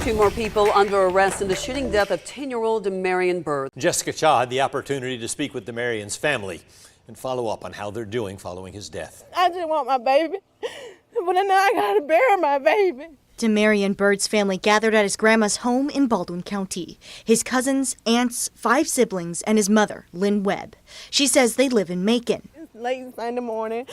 Two more people under arrest in the shooting death of 10-year-old Demarion Byrd. Jessica Cha had the opportunity to speak with Demarion's family and follow up on how they're doing following his death. I just want my baby, but now I gotta bury my baby. Demarion Byrd's family gathered at his grandma's home in Baldwin County. His cousins, aunts, 5 siblings, and his mother, Lynn Webb. She says they live in Macon. It's late Sunday morning.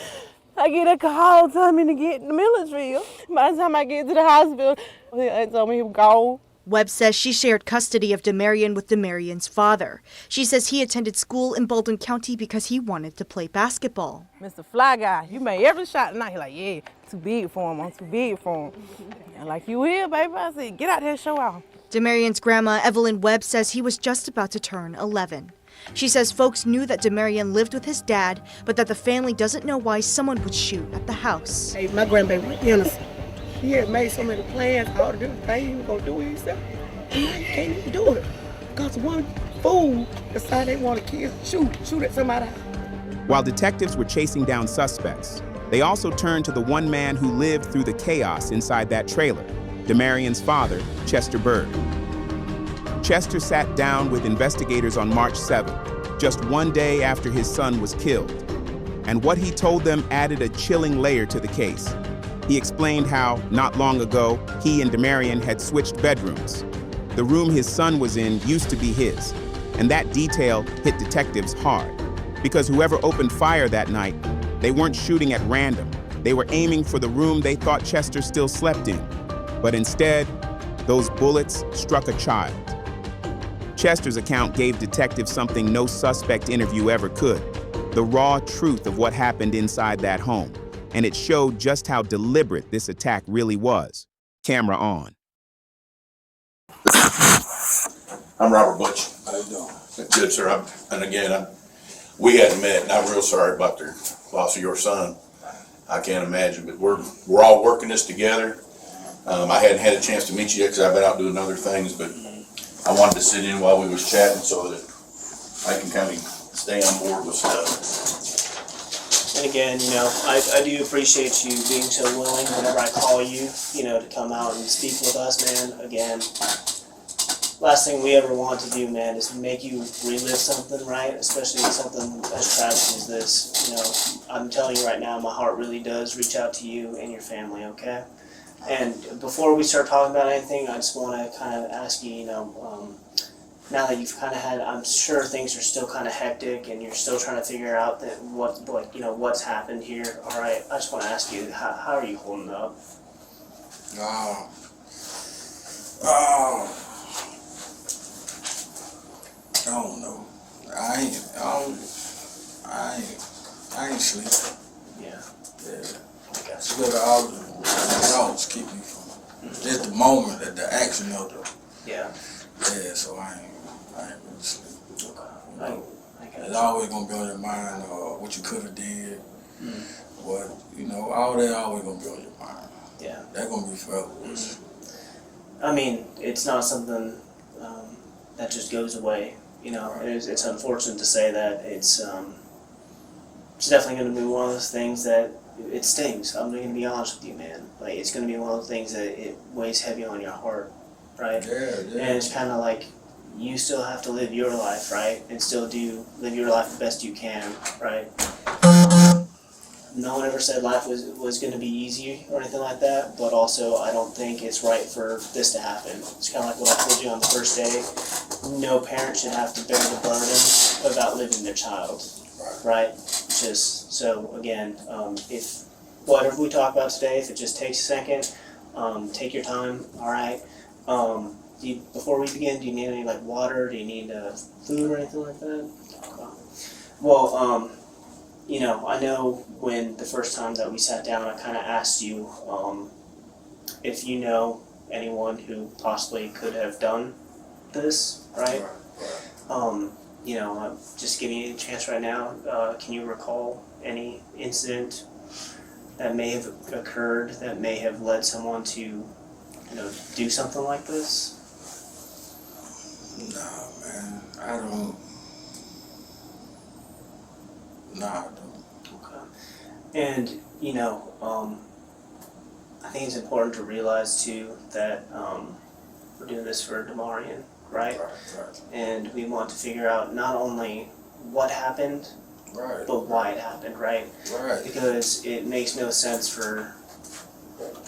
I get a call telling me to get in the Millersville. By the time I get to the hospital, they told me he was gone. Webb says she shared custody of Demarion with Demarion's father. She says he attended school in Baldwin County because he wanted to play basketball. Mr. Fly Guy, you made every shot tonight. He's like, yeah, too big for him. I'm too big for him. And like, you here, baby? I said, get out there and show off. Demarion's grandma, Evelyn Webb, says he was just about to turn 11. She says folks knew that Demarion lived with his dad, but that the family doesn't know why someone would shoot at the house. Hey, my grandbaby was innocent. He had made so many plans, all the different things he was going to do himself. And now he can't even do it. Because one fool decided they want to kill, shoot at somebody else. While detectives were chasing down suspects, they also turned to the one man who lived through the chaos inside that trailer, Demarion's father, Chester Byrd. Chester sat down with investigators on March 7th, just one day after his son was killed. And what he told them added a chilling layer to the case. He explained how, not long ago, he and Demarion had switched bedrooms. The room his son was in used to be his, and that detail hit detectives hard, because whoever opened fire that night, they weren't shooting at random. They were aiming for the room they thought Chester still slept in. But instead, those bullets struck a child. Chester's account gave detectives something no suspect interview ever could, the raw truth of what happened inside that home. And it showed just how deliberate this attack really was. Camera on. I'm Robert Butch. How you doing? Good, sir. We hadn't met, and I'm real sorry about the loss of your son. I can't imagine, but we're all working this together. I hadn't had a chance to meet you yet because I've been out doing other things, but I wanted to sit in while we was chatting so that I can kind of stay on board with stuff. And again, I do appreciate you being so willing whenever I call you, to come out and speak with us, man. Again, last thing we ever want to do, man, is make you relive something, right? Especially something as tragic as this. I'm telling you right now, my heart really does reach out to you and your family, okay? And before we start talking about anything, I just want to kind of ask you, now that you've kind of had, I'm sure things are still kind of hectic and you're still trying to figure out that what's happened here. All right, I just want to ask you, how are you holding up? I don't know. I ain't sleeping. Yeah. It's what all the thoughts keep me from just the moment at the action of the. Yeah. Yeah, so I ain't really sleeping. Okay. It's always gonna be on your mind, what you could have did. What all that always gonna be on your mind. Yeah. That's gonna be forever. I mean, it's not something that just goes away. It's unfortunate to say that. It's definitely going to be one of those things that it stings. I'm going to be honest with you, man. Like, it's going to be one of those things that it weighs heavy on your heart, right? Yeah. And it's kind of like you still have to live your life, right? And still live your life the best you can, right? No one ever said life was going to be easy or anything like that, but also I don't think it's right for this to happen. It's kind of like what I told you on the first day. No parent should have to bear the burden of outliving their child, right? Just so again, if whatever we talk about today, if it just takes a second, take your time. All right. Before we begin, do you need any water? Do you need food or anything like that? Okay. Well, I know when the first time that we sat down, I kind of asked you if you know anyone who possibly could have done this, right? Just giving you a chance right now. Can you recall any incident that may have occurred that may have led someone to, do something like this? Nah, man, I don't. Nah, I don't. Okay. And, I think it's important to realize, too, that we're doing this for Demarion, right? Right. And we want to figure out not only what happened, Right. but why it happened, right? Right. Because it makes no sense for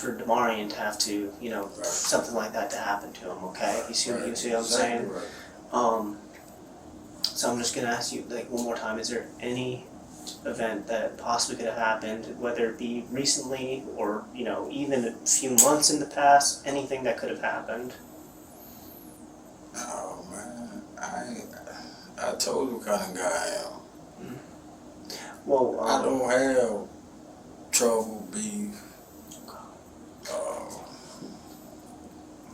Demarion to have to, you know, something like that to happen to him. Okay, you see what I'm saying? Right. So I'm just gonna ask you like one more time: is there any event that possibly could have happened, whether it be recently or you know even a few months in the past, anything that could have happened? Oh man, I told you what kind of guy I am. Well, I don't have trouble, beef.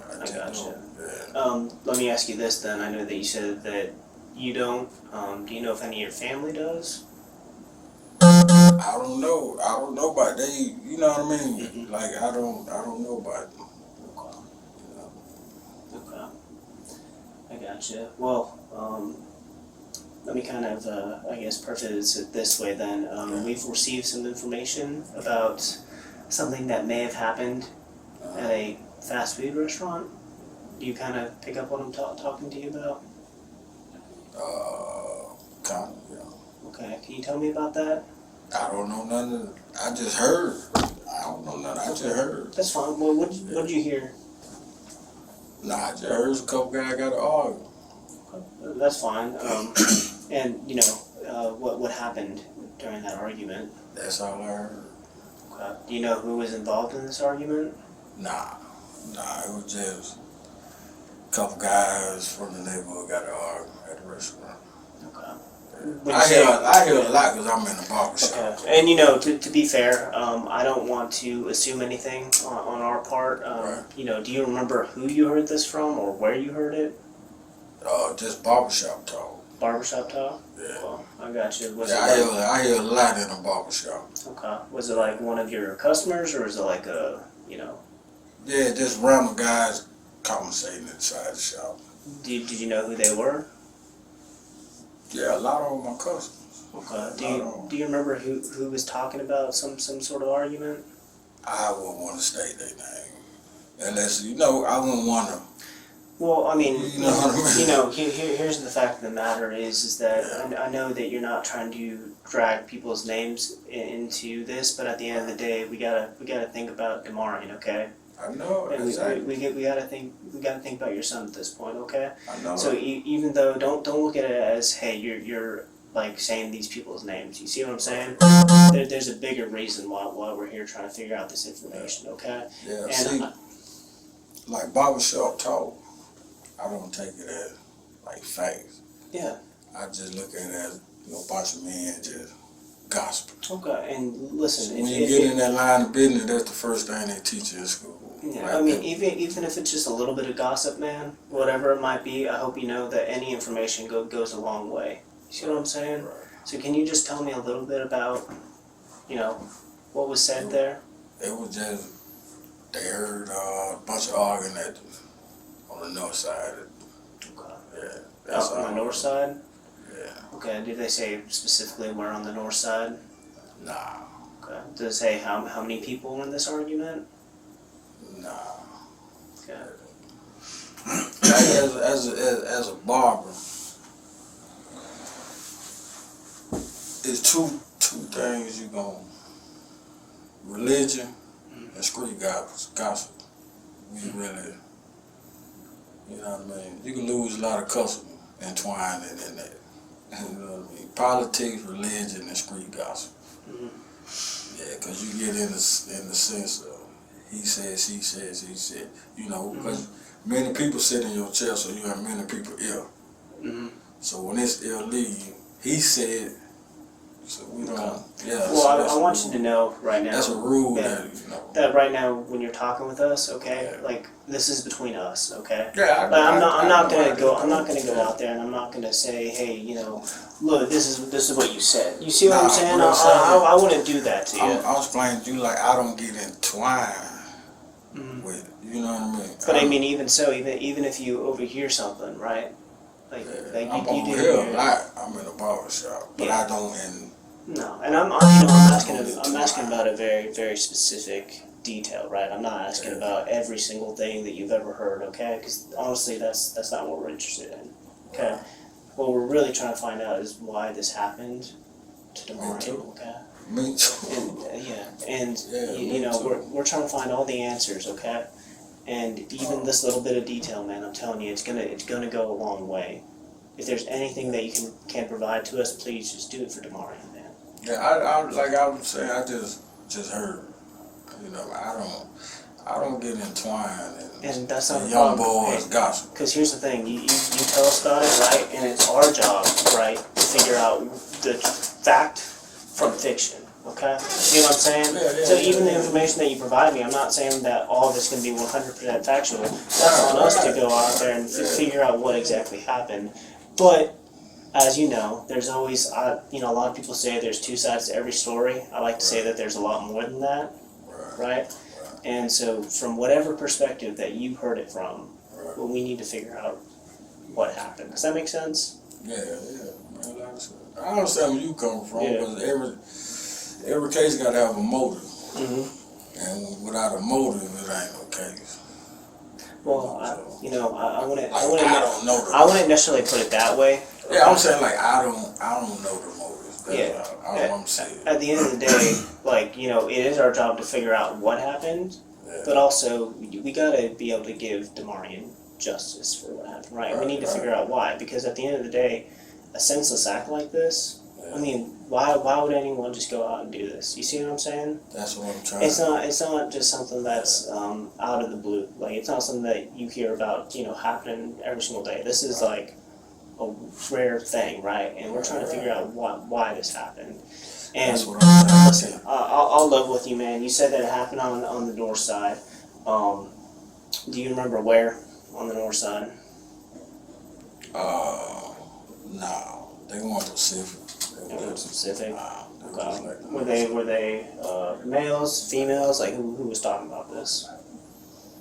I gotcha. Yeah. Let me ask you this then. I know that you said that you don't. Do you know if any of your family does? I don't know. I don't know about they. You know what I mean? Mhm. Like I don't know about them. Okay. You know. Okay. I gotcha. Well, let me kind of, I guess, preface it this way then. We've received some information about something that may have happened at a fast food restaurant. Do you kind of pick up what I'm talking to you about? Kind of. Yeah. Okay. Can you tell me about that? I don't know nothing. I just heard. I don't know nothing. I just heard. That's fine. Well, what did you hear? Nah, I just heard a couple guys got to argue. That's fine. And you know, what happened during that argument? That's all I heard. Okay. Do you know who was involved in this argument? Nah, it was just a couple guys from the neighborhood got to argue at the restaurant. Okay. I hear a lot because I'm in the barber shop. Okay. And you know, to be fair, I don't want to assume anything on our part. Right. You know, do you remember who you heard this from or where you heard it? Just barbershop talk. Barbershop talk? Yeah. Well, I got you. Was Yeah, it I hear a lot in the barbershop. okay. Was it like one of your customers or was it like a, you know? Yeah, just random guys conversating inside the shop. Did you know who they were? Yeah, a lot of them are customers. Okay. Do you remember who was talking about some sort of argument? I wouldn't want to state their name. Unless, you know, I wouldn't want to. Well, I mean, You know what I mean? you know, here's the fact of the matter is that I know that you're not trying to drag people's names into this, but at the end of the day, we gotta think about Demarion, okay? I know. And Exactly. we gotta think about your son at this point, okay? I know. So even though don't look at it as hey you're like saying these people's names. You see what I'm saying? There's a bigger reason why we're here trying to figure out this information, okay? Yeah, And see, like barbershop talk, I don't take it as like facts. yeah. I just look at it as, you know, a bunch of men just gospel. Okay, and listen, When you get in that line of business, that's the first thing they teach you in school. yeah, Right I mean, there. even if it's just a little bit of gossip, man, whatever it might be, I hope you know that any information goes a long way. You see what I'm saying? Right. So can you just tell me a little bit about, you know, what was said there? It was just, they heard a bunch of arguing on the north side. Okay. Yeah, that's Out on all. the north side? Yeah, Okay, did they say specifically where on the north side? nah, Okay. Does it say how many people were in this argument? nah. Okay. Like as a barber, it's two things you gonna, religion and street gossip. We really, you know what I mean? You can lose a lot of customers entwining in that. You know what I mean? Politics, religion, and street gossip. Mhm. Yeah, because you get in the sense of he said, she says, he said. You know, because many people sit in your chair, so you have many people ill. Mhm. So when this ill leave, he said, so we don't, yeah. Well, so I that's want a you rule. to know right now. That's a rule Yeah. that, you know. That right now, when you're talking with us, okay, Yeah. like this is between us, okay. Yeah, Like, I'm not gonna go out there and I'm not gonna say, hey, you know, look, this is what you said. You see what I'm Nah, saying? what I'm saying- I wouldn't do that to you. I'm explaining to you like I don't get entwined Mhm. with it. You know what I mean? But I mean, even so, even if you overhear something, right? Like I'm you over do. here a lot. I'm in a barber shop, but Yeah. I don't in. No, and I'm asking about a very, very specific detail, right? I'm not asking about every single thing that you've ever heard, okay? Because honestly, that's not what we're interested in, okay? What we're really trying to find out is why this happened to Demarion, okay? Me too. And you know, we're trying to find all the answers, okay? And even this little bit of detail, man, I'm telling you, it's gonna go a long way. If there's anything that you can provide to us, please just do it for Demarion, man. Yeah, I like I was saying, I just heard. You know, I don't get entwined And that's not a young problem. boys gossip. Because here's the thing, you tell us about it, right? And it's our job, right, to figure out the fact from fiction, okay? You know what I'm saying? Yeah, So even the information that you provide me, I'm not saying that all of it's going to be 100% factual. That's on us to go out there and figure out what exactly happened. But as you know, there's always, you know, a lot of people say there's two sides to every story. I like to say that there's a lot more than that, right? And so from whatever perspective that you heard it from, well, we need to figure out what happened. Does that make sense? Yeah. Man, like I said, I understand where you come from, Yeah. because every case got to have a motive. Mm-hmm. And without a motive, it ain't no case. Well, I wouldn't I wouldn't necessarily put it that way. Yeah, I'm saying like I don't know the motives. That's Yeah. all I'm saying. At the end of the day, like, you know, it is our job to figure out what happened, Yeah. but also we gotta be able to give Demarion justice for what happened, right? We need to figure out why, because at the end of the day, a senseless act like this, I mean, why would anyone just go out and do this? You see what I'm saying? That's what I'm trying. It's not just something that's out of the blue. Like, it's not something that you hear about, you know, happening every single day. This is like a rare thing, right? And we're trying to figure out why this happened. And That's what I'm trying to listen, I'll live with you, man. You said that it happened on the north side. Do you remember where on the north side? No, they weren't specific. It was specific. Okay. Were they males, females? Like who was talking about this?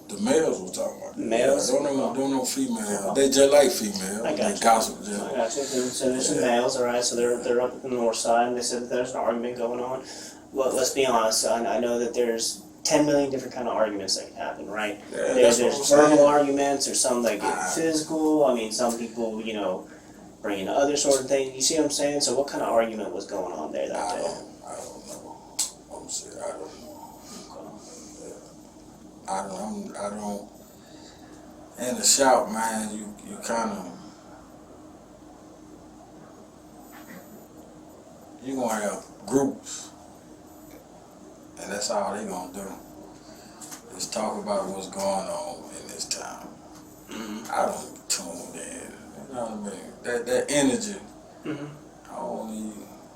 The males were talking about. Males? Yeah, don't know females. They just like females. I got They you. gossip just. I got you. So there's some males, all right. So they're up in the north side, and they said that there's an argument going on. Well, let's be honest. I know that there's 10 million different kind of arguments that can happen, right? Yeah, There's that's what I'm verbal saying. arguments, there's some that get physical. I mean, some people, you know, bring in other sort of things. You see what I'm saying? So what kind of argument was going on there that I day? don't know. I'm saying I don't know. I don't. In the shop, man, you kind of. You gonna have groups, and that's all they gonna do. Is talk about what's going on in this town. I don't tune in. You know what I mean? That energy. I don't need.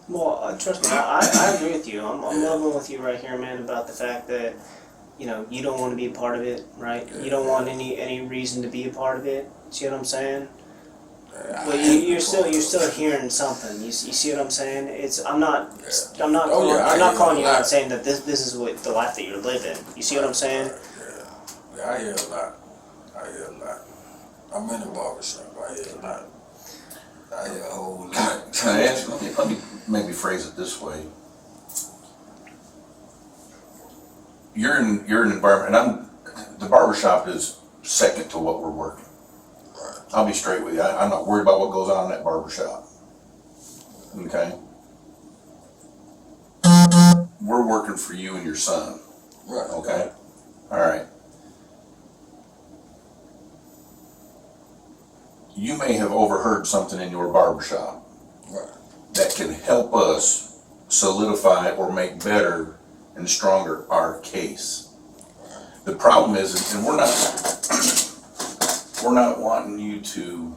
Well, trust me, I agree with you. I'm level with you right here, man, about the fact that, you know, you don't want to be a part of it, right? You don't want any reason to be a part of it. See what I'm saying? But you're still hearing something. You see what I'm saying? I'm not calling you out and saying that this is what the life that you're living. You see what I'm saying? Yeah, I hear a lot. I'm in the barbershop. I hear a lot. I hear a whole lot. Can I ask, let me maybe phrase it this way. You're in an environment, and the barbershop is second to what we're working. Right. I'll be straight with you. I'm not worried about what goes on in that barbershop. Okay? We're working for you and your son. Right. Okay? All right. You may have overheard something in your barbershop Right. that can help us solidify or make better and stronger our case. The problem is, and we're not wanting you to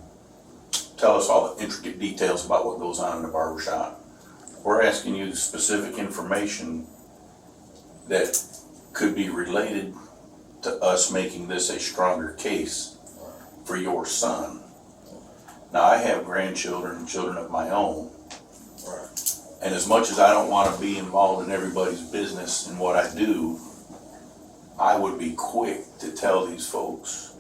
tell us all the intricate details about what goes on in the barbershop. We're asking you specific information that could be related to us making this a stronger case for your son. Now, I have grandchildren and children of my own. Right. And as much as I don't want to be involved in everybody's business and what I do, I would be quick to tell these folks,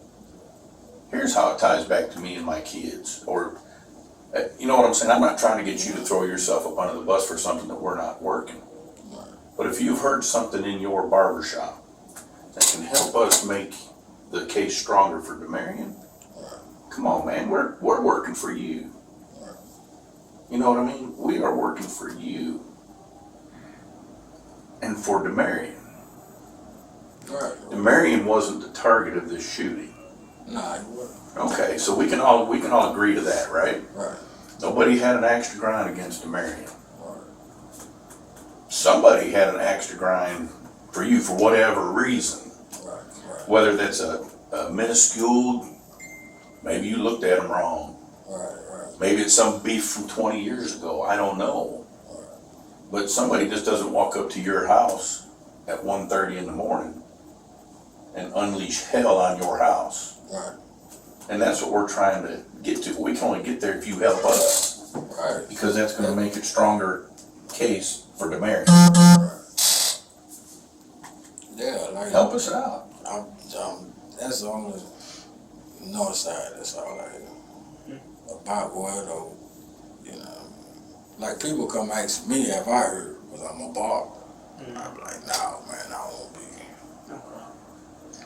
here's how it ties back to me and my kids. Or, you know what I'm saying? I'm not trying to get you to throw yourself up under the bus for something that we're not working. But if you've heard something in your barbershop that can help us make the case stronger for Demarion, come on, man, we're working for you. You know what I mean? We are working for you and for Demarion. Right. Demarion wasn't the target of this shooting. Nah, he wasn't. Okay, so we can all agree to that, right? Right. Nobody had an axe to grind against Demarion. Right. Somebody had an axe to grind for you for whatever reason. Right. Right. Whether that's a minuscule, maybe you looked at them wrong. Right. Right. Maybe it's some beef from 20 years ago. I don't know. Right. But somebody just doesn't walk up to your house at 1:30 in the morning and unleash hell on your house. Right. And that's what we're trying to get to. We can only get there if you help us. Right. Because that's going to make it stronger case for Demarion. Right. Yeah, like Help us out. that's the only north side. That's all I about what or you know. Like people come ask me if I heard, because I'm a barber. I'm like, no, man, I won't be.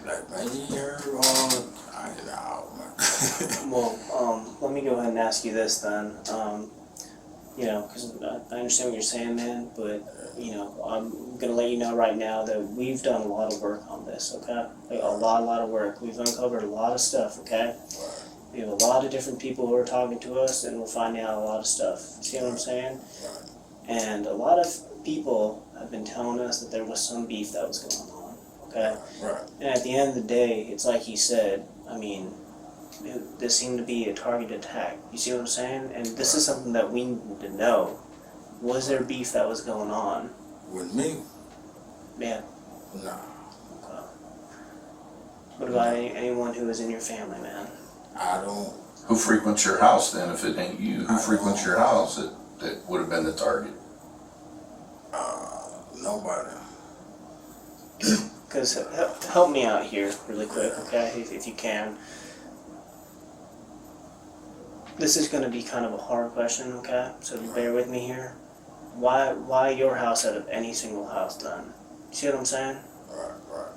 Like, man, you heard all? I ain't know, man. Well, let me go ahead and ask you this then. You know, because I understand what you're saying, man, but, you know, I'm going to let you know right now that we've done a lot of work on this, okay? Like, a lot of work. We've uncovered a lot of stuff, okay? We have a lot of different people who are talking to us, and we're finding out a lot of stuff. See what I'm saying? And a lot of people have been telling us that there was some beef that was going on, okay? Right. And at the end of the day, it's like he said, I mean, this seemed to be a targeted attack. You see what I'm saying? And this is something that we need to know. Was there beef that was going on? With me? Yeah. Nah. Okay. What about anyone who was in your family, man? I don't. Who frequents your house then if it ain't you? Who frequents your house that would have been the target? Nobody. Because help me out here really quick, okay, if you can. This is going to be kind of a hard question, okay? So bear with me here. Why your house out of any single house then? See what I'm saying? Right.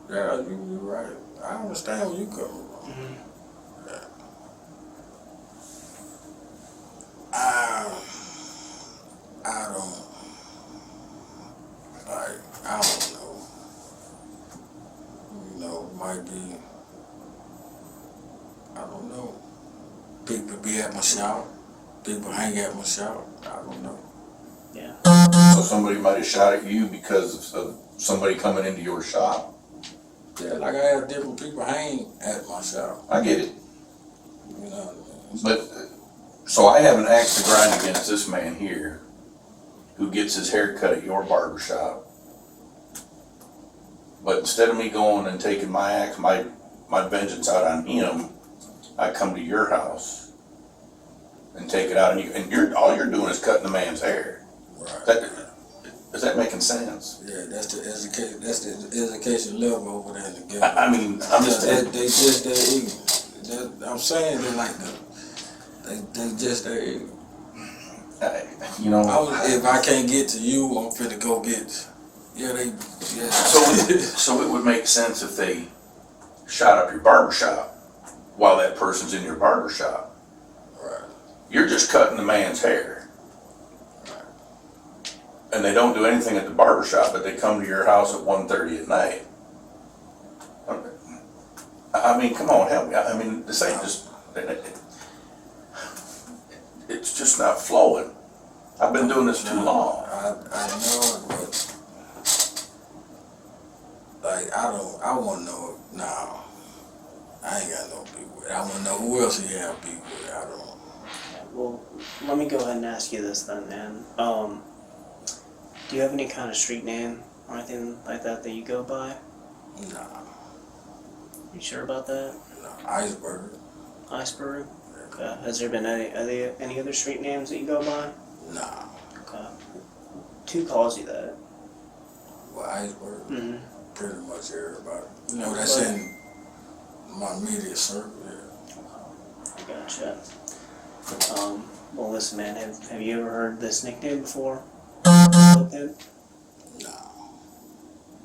Yeah, you're right. I understand where you come from. Mm-hmm. Yeah. I don't. Like, I don't know. You know, might be. I don't know. People be at my shop. People hang at my shop. I don't know. Yeah. So somebody might have shot at you because of somebody coming into your shop. Yeah, like I have different people hang at my shop. I get it. You know what I mean? But, so I have an axe to grind against this man here who gets his hair cut at your barber shop. But instead of me going and taking my axe, my vengeance out on him, I come to your house and take it out on you. And all you're doing is cutting the man's hair. Right. Is that making sense? Yeah, that's the education level over there in the ghetto. I mean, I'm just they just that ignorant. I'm saying they like that. They just that ignorant. You know. If I can't get to you, I'm finna go get. Yeah. So it would make sense if they shot up your barber shop while that person's in your barber shop. Right. You're just cutting the man's hair. And they don't do anything at the barber shop, but they come to your house at 1:30 at night. I mean, come on, help me. I mean, this ain't just, it's just not flowing. I've been doing this too long. I know it, but like I want to know. No, I ain't got no beef with it. I want to know who else he have beef with. I don't. Well, let me go ahead and ask you this then, man. Do you have any kind of street name or anything like that you go by? Nah. You sure about that? No, Iceberg. Iceberg? Okay. Has there been any other street names that you go by? Nah. Okay. Who calls you that? Well, Iceberg. Mm-hmm. Pretty much everybody. You know, that's in my media circle. Yeah. I gotcha. Well, listen, man. Have you ever heard this nickname before? No.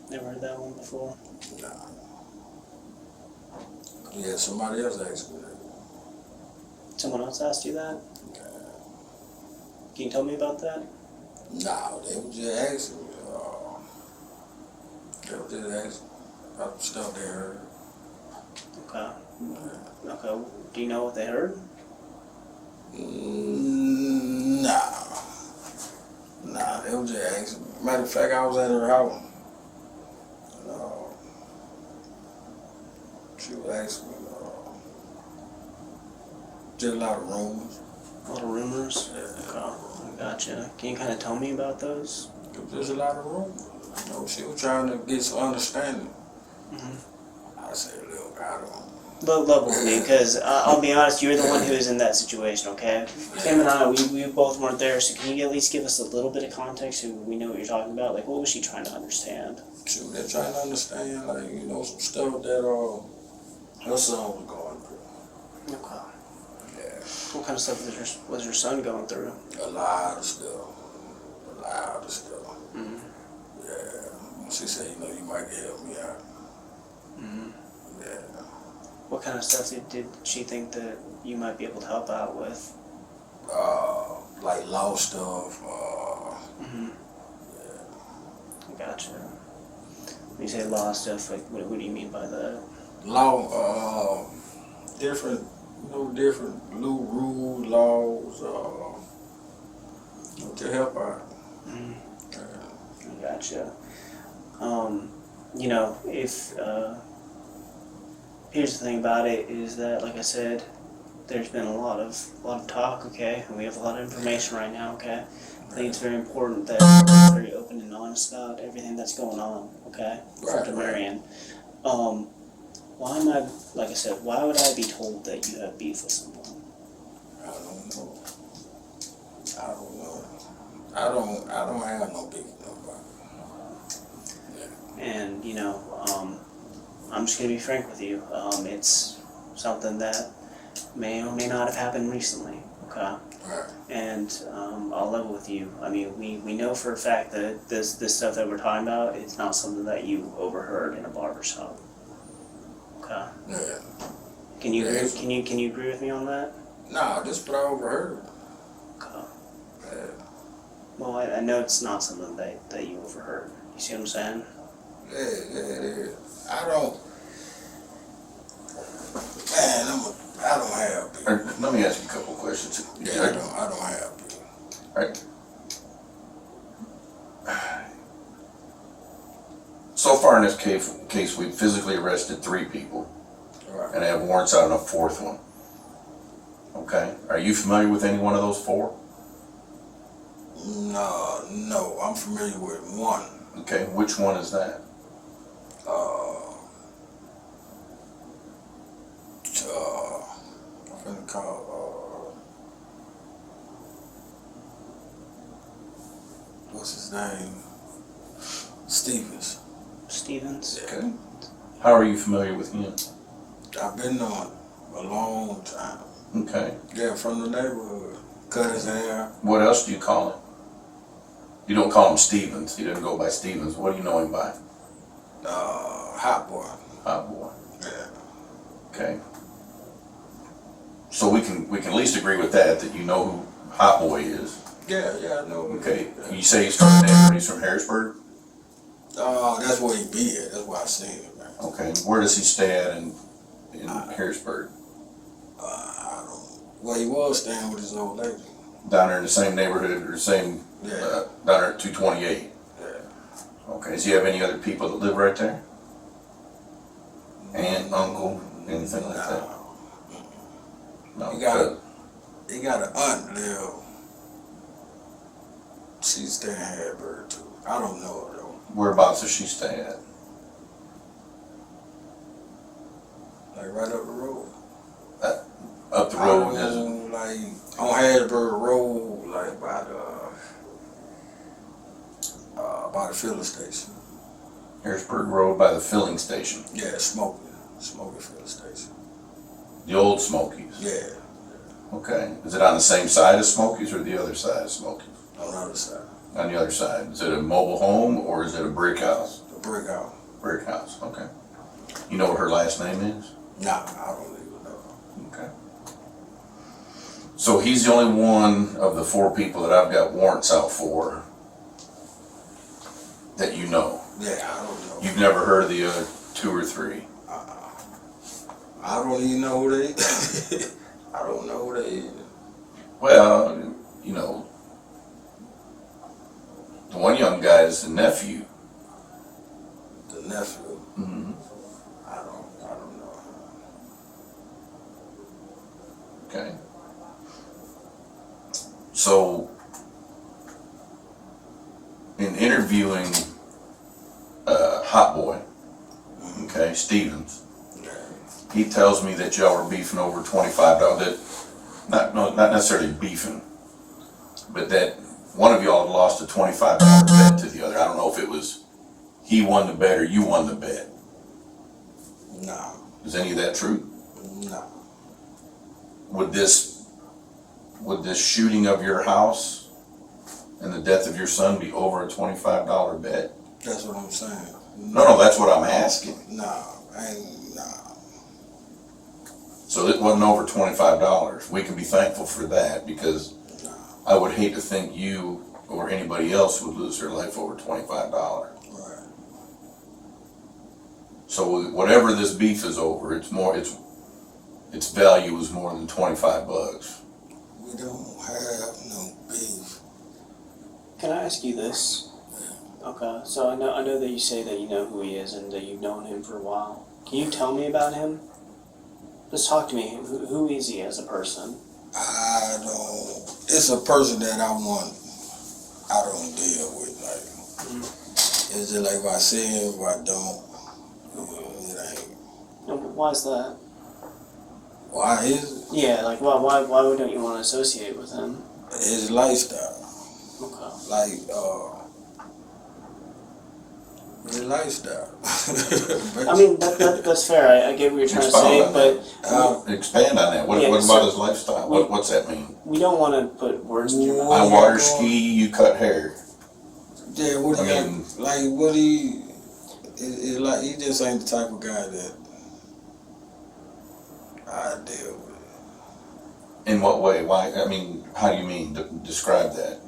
Never heard that one before. Nah. Yeah, somebody else asked me that. Someone else asked you that? Can you tell me about that? Nah, they were just asking me. They were just asking about the stuff they heard. Okay. Okay. Do you know what they heard? Nah. Nah, they were just asking me. Matter of fact, I was at her house. She was asking me, just a lot of rumors. A lot of rumors? Yeah. Okay. Gotcha. Can you kind of tell me about those? It was just a lot of rumors. You know, she was trying to get some understanding. I said, look, I don't. Level with me, because I'll be honest, you're the one who is in that situation, okay? Tim and I, we both weren't there, so can you at least give us a little bit of context so we know what you're talking about? Like, what was she trying to understand? Shoot, they're trying to understand, like, you know, some stuff that her son was going through. Okay. Yeah, What kind of stuff was your son going through? a lot of stuff. A lot of stuff. Yeah. She said, you know, you might help me out. Yeah. What kind of stuff did she think that you might be able to help out with? Like law stuff. Gotcha. When you say law stuff, like, what do you mean by that? Law, different, you know, different little rules, laws, to help out. Gotcha. You know, if here's the thing about it is that, like I said, there's been a lot of talk, okay, and we have a lot of information right now, okay. I think it's very important that we're very open and honest about everything that's going on, okay, for Demarion. Why am I, like I said, why would I be told that you have beef with someone? I don't know. I don't have no beef with nobody. And, you know, I'm just going to be frank with you. It's something that may or may not have happened recently, okay? Right. And I'll level with you. I mean, we know for a fact that this stuff that we're talking about, it's not something that you overheard in a barbershop. Okay. Yeah. Can you Yeah. can you agree with me on that? Nah, this is what I overheard. Okay. Yeah. Well, I know it's not something that you overheard. You see what I'm saying? Yeah. I don't. Man, I don't have beef. Let me ask you a couple of questions. Yeah, I don't have beef. Right. So far in this case, we've physically arrested 3 people, Right. and I have warrants out on a 4th one. Okay. Are you familiar with any one of those 4? No, I'm familiar with one. Okay. Which one is that? I'm gonna call, what's his name? Stevens. Stevens? Okay. How are you familiar with him? I've been on a long time. Okay. Yeah, from the neighborhood. Cut his hair. What else do you call him? You don't call him Stevens. He doesn't go by Stevens. What do you know him by? Hot boy. Hot boy. Yeah. Okay. So we can at least agree with that you know who Hot Boy is. Yeah, I know. Okay. You say he's from the neighborhood. He's from Harrisburg. That's where he be at. That's where I seen him, man. Okay. Where does he stay at in Harrisburg? I don't. Well, he was staying with his old lady. Down there in the same neighborhood or same down there at 228. Yeah. Okay. Does he have any other people that live right there? Aunt, uncle, anything like that? No. He got an aunt live. She's staying in Harrisburg too. I don't know her though. Whereabouts does she stay at? Like right up the road. Up the road. Like on Harrisburg Road, like by the filling station. Harrisburg Road by the filling station. Yeah, Smoky filling station. The old Smokies. Yeah, Okay. Is it on the same side as Smokies or the other side of Smokies? on the other side. On the other side. Is it a mobile home or is it a brick house? The brick house. Brick house, okay. You know what her last name is? Nah, I don't even know. Okay. So he's the only one of the 4 people that I've got warrants out for that you know. Yeah, I don't know. You've never heard of the other 2 or 3? I don't even know who they I don't know who they is. Well, you know, the one young guy is the nephew. The nephew. Mm-hmm. I don't know. Okay. So, in interviewing Hot Boy, okay, Stevens, he tells me that y'all were beefing over $25. That not necessarily beefing, but that one of y'all had lost a $25 bet to the other. I don't know if it was he won the bet or you won the bet. No. Is any of that true? No. Would this shooting of your house and the death of your son be over a $25 bet? That's what I'm saying. No, that's what I'm asking. Nah. So it wasn't over $25. We can be thankful for that, because I would hate to think you or anybody else would lose their life over $25. Right. So whatever this beef is over, its value is more than $25. We don't have no beef. Can I ask you this? Okay, so I know that you say that you know who he is and that you've known him for a while. Can you tell me about him? Just talk to me. Who is he as a person? I don't. It's a person that I don't deal with. Like, it's just like if I see him, if I don't, it ain't. No, but why is that? Why is it? Yeah, like why don't you want to associate with him? His lifestyle. Okay. Like, his lifestyle. I mean, that's fair. I get what you're trying to say, but Expand on that. What about his lifestyle? What's that mean? we don't want to put words in your mouth. I water ski, you cut hair. Yeah, what he is like, he just ain't the type of guy that I deal with. In what way? Why? I mean, how do you mean? Describe that.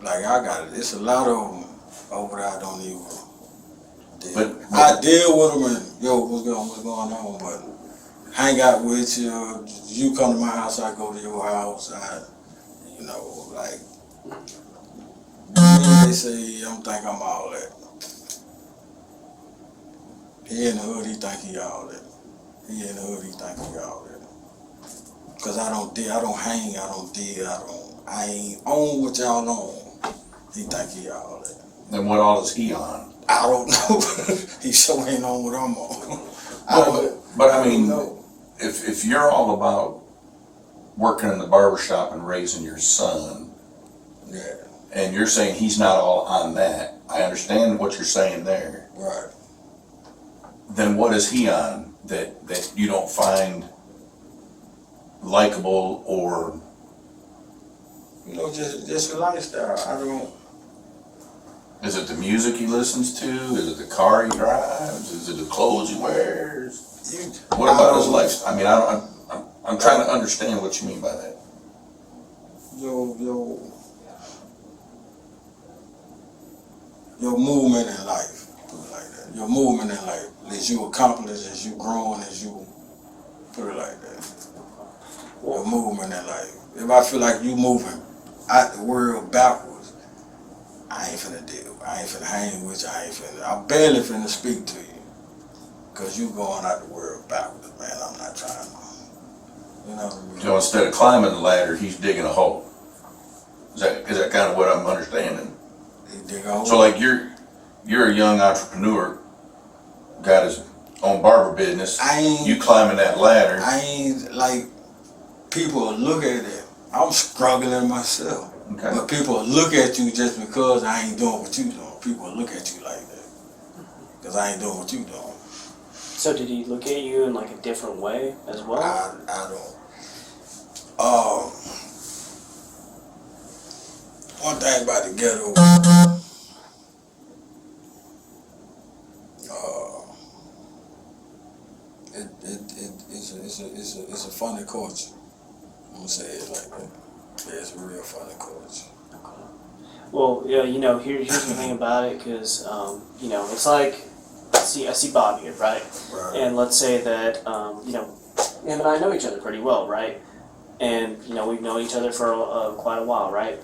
Like, I got it. It's a lot of them over there I don't even deal. But I deal with them and, yo, what's going on? But hang out with you. You come to my house, I go to your house. Like, they say, I'm all that. He in the hood, he think he all that. He in the hood, he think he all that. Cause I don't hang, I don't deal, I ain't on what y'all on. He think he all that. Then what all is he on? I don't know. He sure ain't on what I'm on. But I mean, if you're all about working in the barbershop and raising your son, yeah, and you're saying he's not all on that, I understand what you're saying there. right. Then what is he on that you don't find likable or? Just a lifestyle. I don't. Is it the music he listens to? Is it the car he drives? Is it the clothes he wears? What about his lifestyle? I mean, I'm trying to understand what you mean by that. Your movement in life, put it like that. Your movement in life, as you accomplish, as you growing, as you put it like that. Your movement in life. If I feel like you moving out the world backwards, I ain't finna deal. I ain't finna hang with you. I'm barely finna speak to you. Cause you going out the world backwards, man. I'm not trying to. You know what I mean? So instead of climbing the ladder, he's digging a hole. Is that kind of what I'm understanding? He dig a hole. So like you're a young entrepreneur, got his own barber business. You climbing that ladder. I ain't like people look at it. I'm struggling myself. Okay. But people look at you just because I ain't doing what you doing. People look at you like that. Because I ain't doing what you doing. So did he look at you in like a different way as well? I don't. One thing about the ghetto, funny culture. I'm gonna say it like that. Yeah, it's a real funny culture. Well, yeah, you know, here's the thing about it, because you know, it's like I see Bob here, right? Right. And let's say that you know, him and I know each other pretty well, right? And you know, we've known each other for quite a while, right?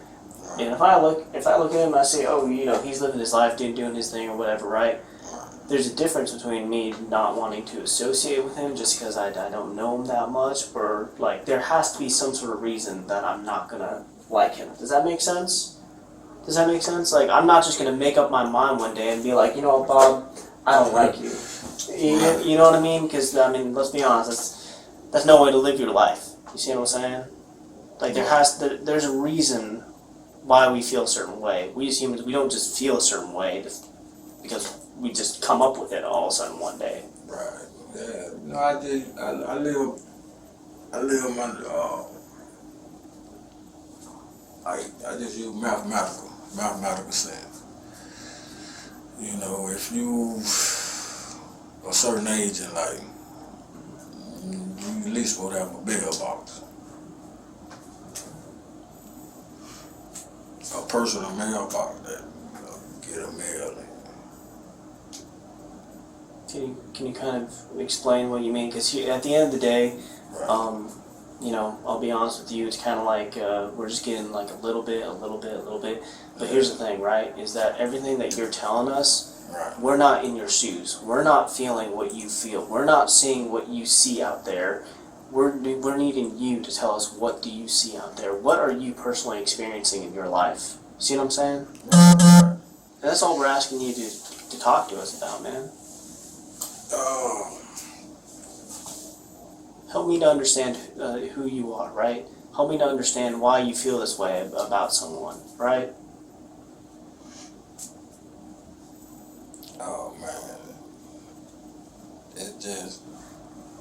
And if I look at him and I say, oh, you know, he's living his life, doing his thing or whatever, right? There's a difference between me not wanting to associate with him just because I don't know him that much, or like there has to be some sort of reason that I'm not gonna like him. Does that make sense? Does that make sense? Like, I'm not just gonna make up my mind one day and be like, you know what, Bob, I don't like you. You know what I mean? Because I mean, let's be honest, that's no way to live your life. You see what I'm saying? Like there's a reason why we feel a certain way. We as humans, we don't just feel a certain way because we just come up with it all of a sudden one day. Right. Yeah. No, I live my I just use mathematical sense. You know, if you a certain age in life, you at least would have a bigger box. A personal mailbox that get a mail in. Can you kind of explain what you mean? Because at the end of the day, Right. you know, I'll be honest with you, it's kind of like we're just getting like a little bit. But here's the thing, right? Is that everything that you're telling us, Right. we're not in your shoes. We're not feeling what you feel. We're not seeing what you see out there. We're needing you to tell us, what do you see out there? What are you personally experiencing in your life? See what I'm saying? And that's all we're asking you to talk to us about, man. Help me to understand who you are, right? Help me to understand why you feel this way about someone, right? Oh man,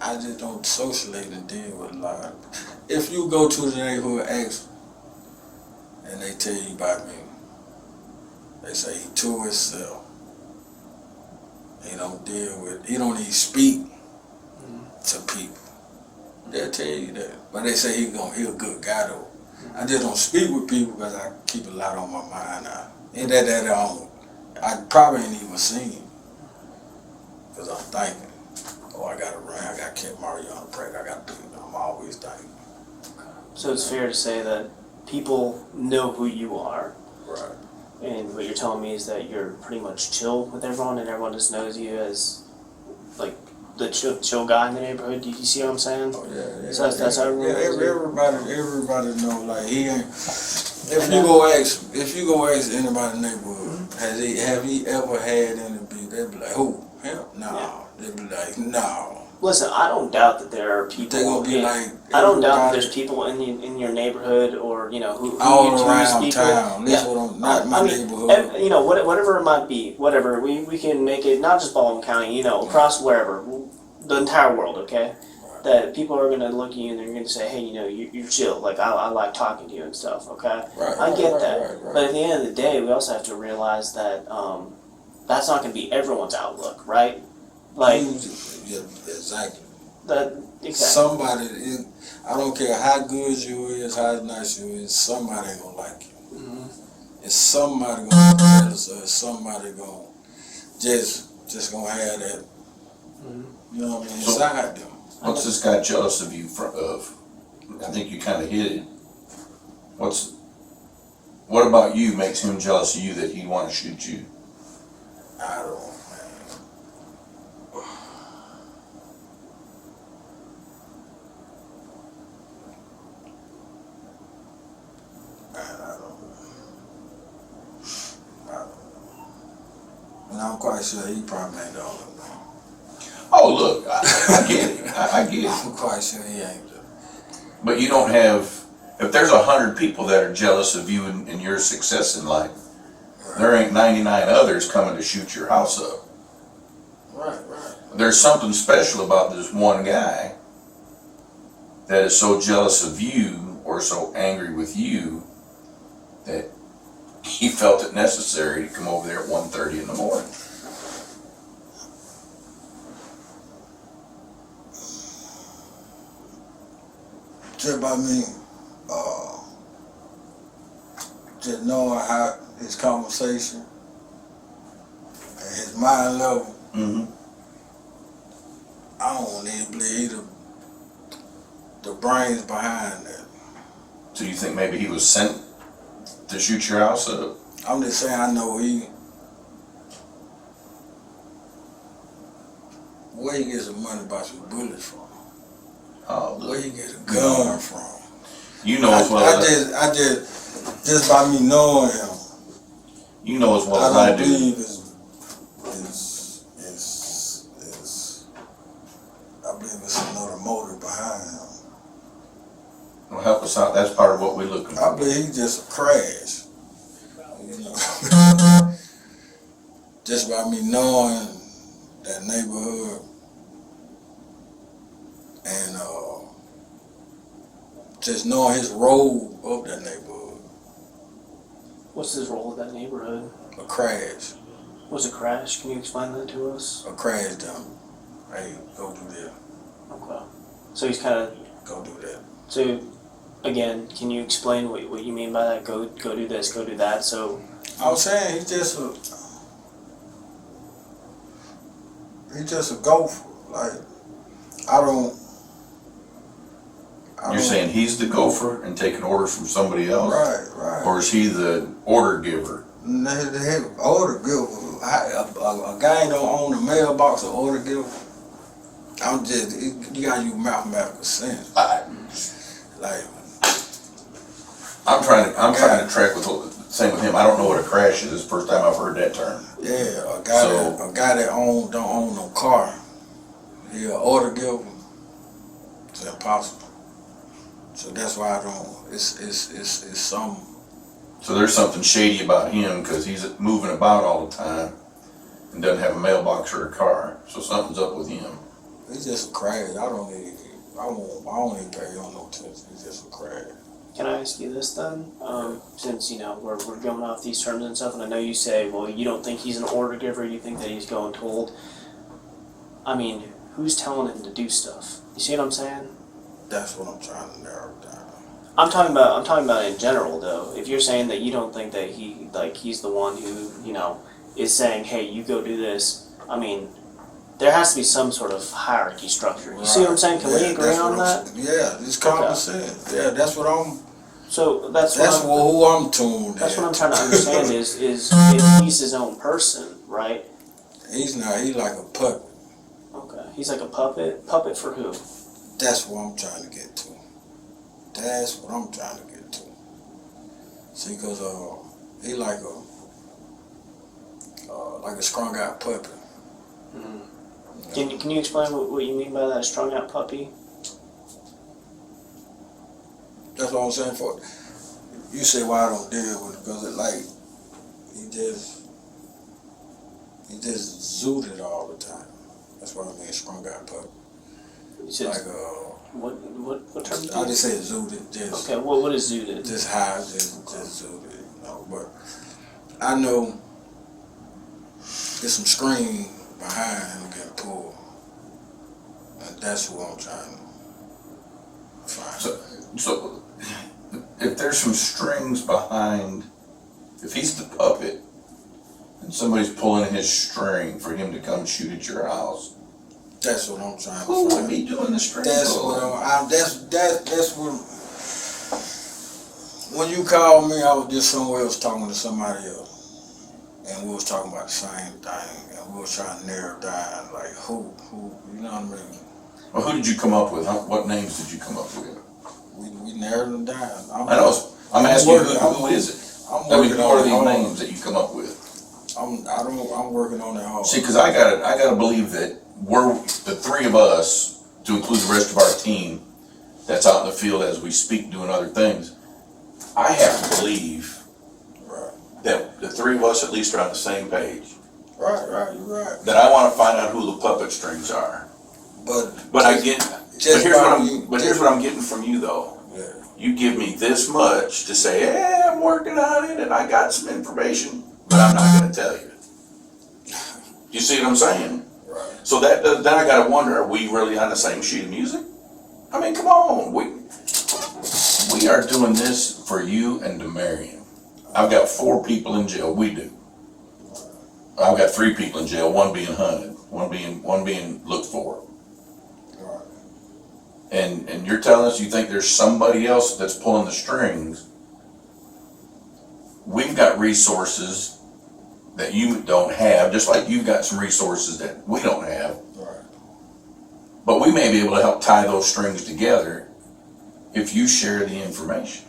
I just don't socialize and deal with a lot of. If you go to the neighborhood, ask, and they tell you about me, they say he to himself. He don't even speak to people. They'll tell you that, but they say he a good guy though. I just don't speak with people because I keep a lot on my mind now. Ain't that I probably ain't even seen him. Because I'm thinking, oh, I got to run, I got to keep Mario on the break, I got to do it. I'm always thinking. So it's fair to say that people know who you are. Right. And what you're telling me is that you're pretty much chill with everyone, and everyone just knows you as like the chill guy in the neighborhood. Do you see what I'm saying? Oh, yeah. So that's how everyone knows you? Everybody know, like, he ain't. If you go ask anybody in the neighborhood, have he ever had any beef? They'll be like, who? Him? No. Yeah. They'll be like, no. Listen, I don't doubt that there are people. They gonna be like, I don't doubt that there's people in your neighborhood, or you know who all you around people. town. That's what I'm not my neighborhood. You know, whatever it might be, whatever we can make it not just Baldwin County. You know, across wherever, the entire world. Okay, that people are gonna look at you and they're gonna say, hey, you know, you're chill. Like I like talking to you and stuff. Okay, I get that. Right. But at the end of the day, we also have to realize that that's not gonna be everyone's outlook, right? Like Yeah, exactly. Exactly. Somebody, I don't care how good you is, how nice you is, somebody ain't gonna like you. Mm-hmm. And somebody gonna be jealous, or somebody gonna just gonna have that, you know what I mean, inside them. What's this guy jealous of you of? I think you kind of hit it. What about you makes him jealous of you that he'd want to shoot you? I don't, and I'm quite sure he probably ain't the only one. Oh, look, I get it. I get it. I'm quite sure he ain't. But you don't have, if there's 100 people that are jealous of you and your success in life, there ain't 99 others coming to shoot your house up. Right. There's something special about this one guy that is so jealous of you or so angry with you that he felt it necessary to come over there at 1:30 in the morning. Just by me, just knowing how his conversation and his mind level, I don't even believe the brains behind that. So you think maybe he was sent to shoot your house up? I'm just saying, I know where he gets the money about some bullets from. Oh, Where he get a gun from. You know as well as I just by me knowing him, you know as well as I don't do. believe I believe it's another motive behind him. Well, help us out. That's part of what we're looking for. I believe he's just a crash. You know, just by me knowing that neighborhood and just knowing his role of that neighborhood. What's his role in that neighborhood? A crash. Was a crash? Can you explain that to us? A crash dummy. Hey, go do that. Okay. So he's kind of. Go do that. So, again, can you explain what you mean by that? Go do this, go do that. So. I was saying he's just a gopher. Like You're saying he's the gopher and taking orders from somebody else? Right. Or is he the order giver? The order giver. A guy don't own a mailbox or order giver. You gotta use mathematical sense. I'm trying to track with the same with him. I don't know what a crash is. It's the first time I've heard that term. Yeah, a guy that don't own no car. He an order giver. It's impossible. So that's why I don't. It's some. So there's something shady about him because he's moving about all the time and doesn't have a mailbox or a car. So something's up with him. He's just a crash. I don't even pay on no attention. He's just a crash. Can I ask you this then? Since we're going off these terms and stuff, and I know you say, well, you don't think he's an order giver. You think that he's going told. I mean, who's telling him to do stuff? You see what I'm saying? That's what I'm trying to narrow down. I'm talking about in general though. If you're saying that you don't think that he's the one who is saying, hey, you go do this. I mean, there has to be some sort of hierarchy structure. You see what I'm saying? Can we agree on that? Yeah, it's common sense. Yeah, that's what I'm. So that's who I'm tuned. That's what I'm trying to understand is he's his own person, right? He's not. He's like a puppet. Okay, he's like a puppet. Puppet for who? That's what I'm trying to get to. That's what I'm trying to get to. See, cause he like a strung out puppy. Mm-hmm. Can you explain what you mean by that, strung out puppy? That's what I'm saying. For you say why I don't deal with it, because he just zooted all the time. That's what I mean, strung out puppy. What term? I just say zooted. Just okay. What is zooted? Just high, just zooted. But I know there's some screen behind him getting pulled, and that's who I'm trying to find. So if there's some strings behind, if he's the puppet and somebody's pulling his string for him to come shoot at your house, that's what I'm trying to find. Who would be doing the string That's pulling? that's what. When you called me, I was just somewhere else talking to somebody else, and we was talking about the same thing, and we was trying to narrow down like who, you know what I mean? Well, who did you come up with? What names did you come up with? We narrowed them down. I know. I'm asking you, who is it? I'm working who on are these hard. names that you come up with? I'm working on that hard. See, because I gotta believe that we're the three of us, to include the rest of our team, that's out in the field as we speak, doing other things. I have to believe that the three of us at least are on the same page. Right, you're right. That I want to find out who the puppet strings are. But I get. But here's what I'm getting from you though. Yeah. You give me this much to say, hey, I'm working on it and I got some information, but I'm not going to tell you. You see what I'm saying? Right. So then I got to wonder, are we really on the same sheet of music? I mean, come on. We are doing this for you and Demarion. I've got 4 people in jail. We do. I've got 3 people in jail. 1 being hunted. One being looked for. And you're telling us you think there's somebody else that's pulling the strings. We've got resources that you don't have, just like you've got some resources that we don't have. But we may be able to help tie those strings together if you share the information.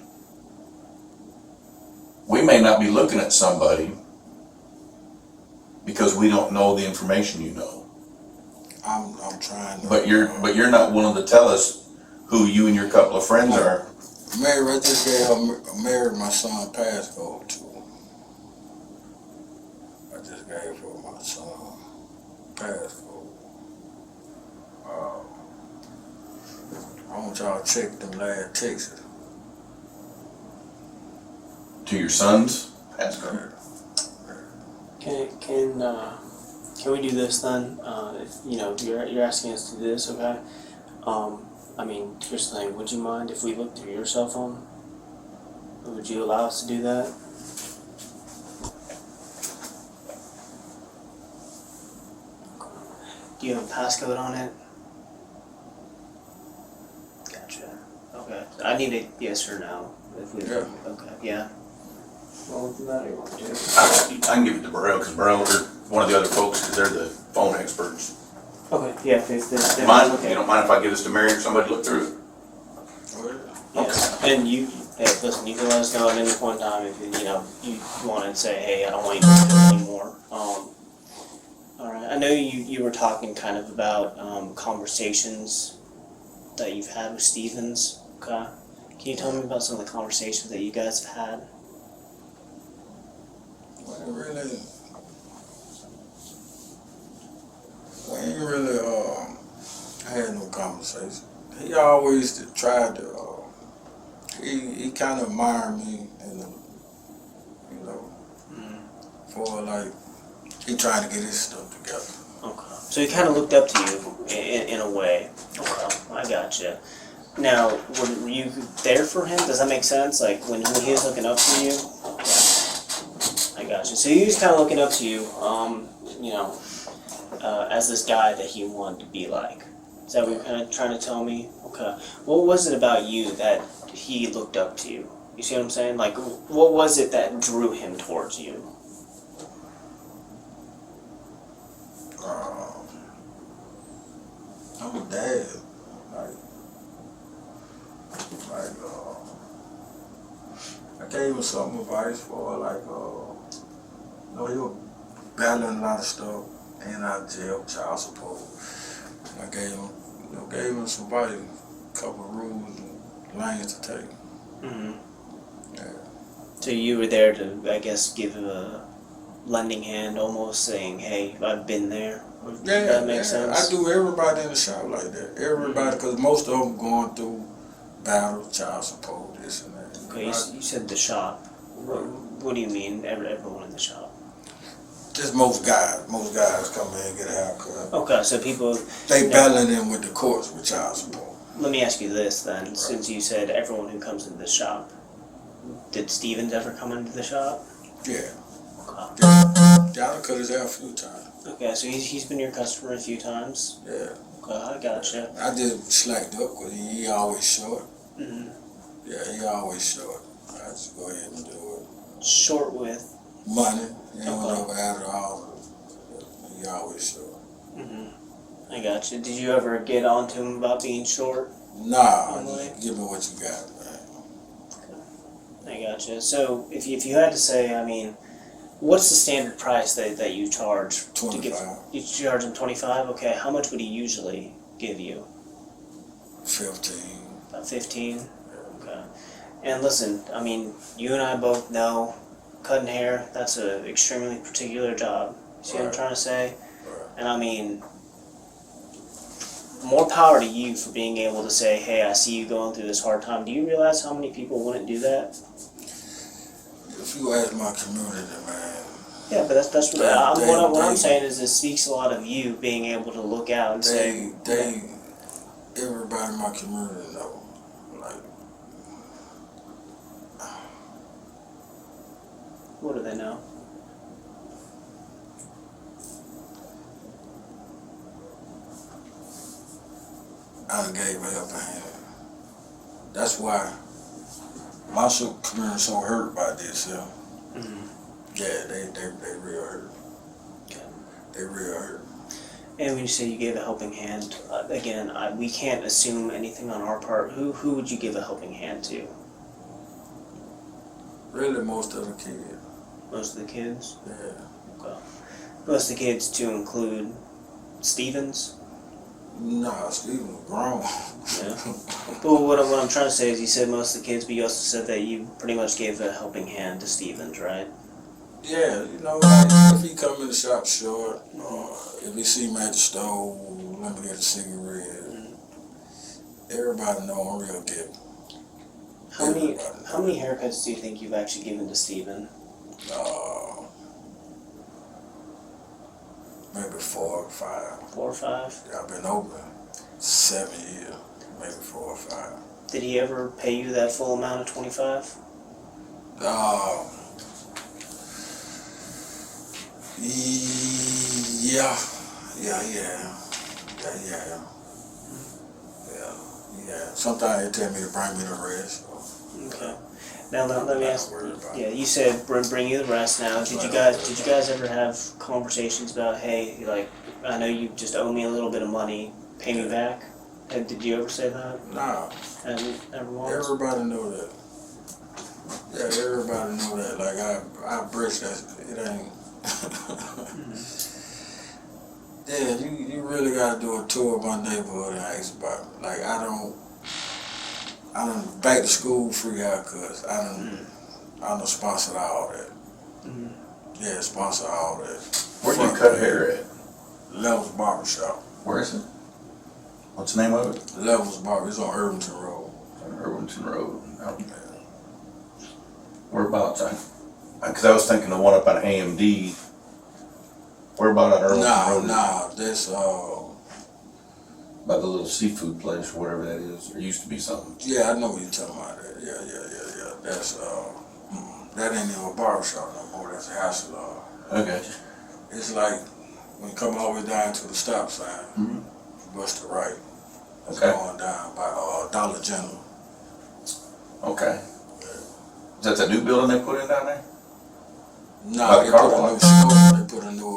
We may not be looking at somebody because we don't know the information you know. I'm trying to. But you're not willing to tell us who you and your couple of friends are. Mary, I just gave her, married my son passcode to her. I just gave her my son passcode. I want y'all to check them last texts. To your sons? Passcode. Can we do this then? If you're asking us to do this, okay? I mean, here's the thing. Would you mind if we looked through your cell phone? Would you allow us to do that? Do you have a passcode on it? Gotcha. Okay. I need a yes or no. If we Yeah. Okay. Yeah. Well, we'll do that or you want to do it? I can give it to Burrell, because Burrell, or one of the other folks, because they're the phone experts. Okay. Yeah. If Mind? okay. You don't mind if I give this to Mary or somebody to look through it? Yeah. And you, hey, listen, you can let us know at any point in time if you want to say, hey, I don't want you to do this anymore. All right. I know you were talking kind of about conversations that you've had with Stevens. Okay. Can you tell me about some of the conversations that you guys have had? We ain't really had no conversation. He always tried to. He kind of admired me, and for like he trying to get his stuff together. Okay. So he kind of looked up to you in a way. Okay. I gotcha. Now, were you there for him? Does that make sense? Like when he was looking up to you? Yeah. I gotcha. So he was kind of looking up to you, as this guy that he wanted to be like. Is that what you're kind of trying to tell me? Okay. What was it about you that he looked up to you? You see what I'm saying? Like, what was it that drew him towards you? I'm a dad. I gave him some advice for he was battling a lot of stuff, and out of jail, child support. I gave him some advice, a couple of rules and lanes to take. Mm-hmm. Yeah. So you were there to, I guess, give him a lending hand, almost saying, "Hey, I've been there." Yeah, that makes sense. I do everybody in the shop like that. Everybody, because most of them going through battle, child support, this and that. Okay, you said the shop. What do you mean, everyone in the shop? Just most guys come in and get a haircut. Okay, so people... They battling in with the courts with child support. Let me ask you this then, Right. since you said everyone who comes into the shop. Did Stevens ever come into the shop? Yeah. Okay. Y'all cut his hair a few times. Okay, so he's been your customer a few times? Yeah. Okay, I gotcha. I just slacked up because he always short. Mm-hmm. Yeah, he always short. I just go ahead and do it. Short with? Money. He don't Okay. ever add it all. He always short. Mm-hmm. I gotcha. Did you ever get on to him about being short? Nah, Really? give me what you got, man. I gotcha. So if you had to say, I mean, what's the standard price that you charge? 25. You charge him 25? Okay, how much would he usually give you? 15. About 15? Okay. And listen, I mean, you and I both know cutting hair, that's an extremely particular job. See what I'm Right. trying to say? Right. And I mean, more power to you for being able to say, hey, I see you going through this hard time. Do you realize how many people wouldn't do that? If you ask my community, man. Yeah, but that's what, They- what I'm they- saying is it speaks a lot of you being able to look out and say, Everybody in my community know. Like, they know? I done gave a helping hand. That's why my community so hurt by this. Yeah, they real hurt. Okay. They real hurt. And when you say you gave a helping hand, again, we can't assume anything on our part. Who would you give a helping hand to? Really, most of the kids. Most of the kids? Yeah. Okay. Most of the kids to include Stevens? Nah, Stephen was grown. Yeah. But what I'm trying to say is you said most of the kids, but you also said that you pretty much gave a helping hand to Stevens, right? Yeah, you know, like if he come in the shop short, if he see me at the stove, let me get a cigarette. Everybody know I'm real giving. How many haircuts do you think you've actually given to Steven? Maybe 4 or 5. 4 or 5? Yeah, I've been open 7 years, maybe 4 or 5. Did he ever pay you that full amount of 25? Yeah. Sometimes they tell me to bring me the rest. Okay. Now let me ask. Yeah, you said bring you the rest. Now, did you Right. guys ever have conversations about, hey, like, I know you just owe me a little bit of money, pay me back? And did you ever say that? Nah. Never once. Everybody know that. Yeah, everybody know that. Like I break that. It ain't. Yeah, you really gotta do a tour of my neighborhood and ask about it. Like I done back to school free haircuts. I done sponsored all that. Yeah, sponsor all that. Where do you cut hair at? Levels Barbershop. Where is it? What's the name of it? Levels Barber. It's on Irvington Road. On Irvington Road. Okay. Whereabouts? Because I was thinking the one up on AMD. Where about on Irvington Road? Nah. That's By the little seafood place, whatever that is. There used to be something. Yeah, I know what you're talking about. That. Yeah. That's that ain't even a barbershop no more. That's a hair salon. Okay. It's like when you come all the way down to the stop sign, bust to the right. It's going down by Dollar General. Okay. Is that the new building they put in down there? No, they put a new store. They put a new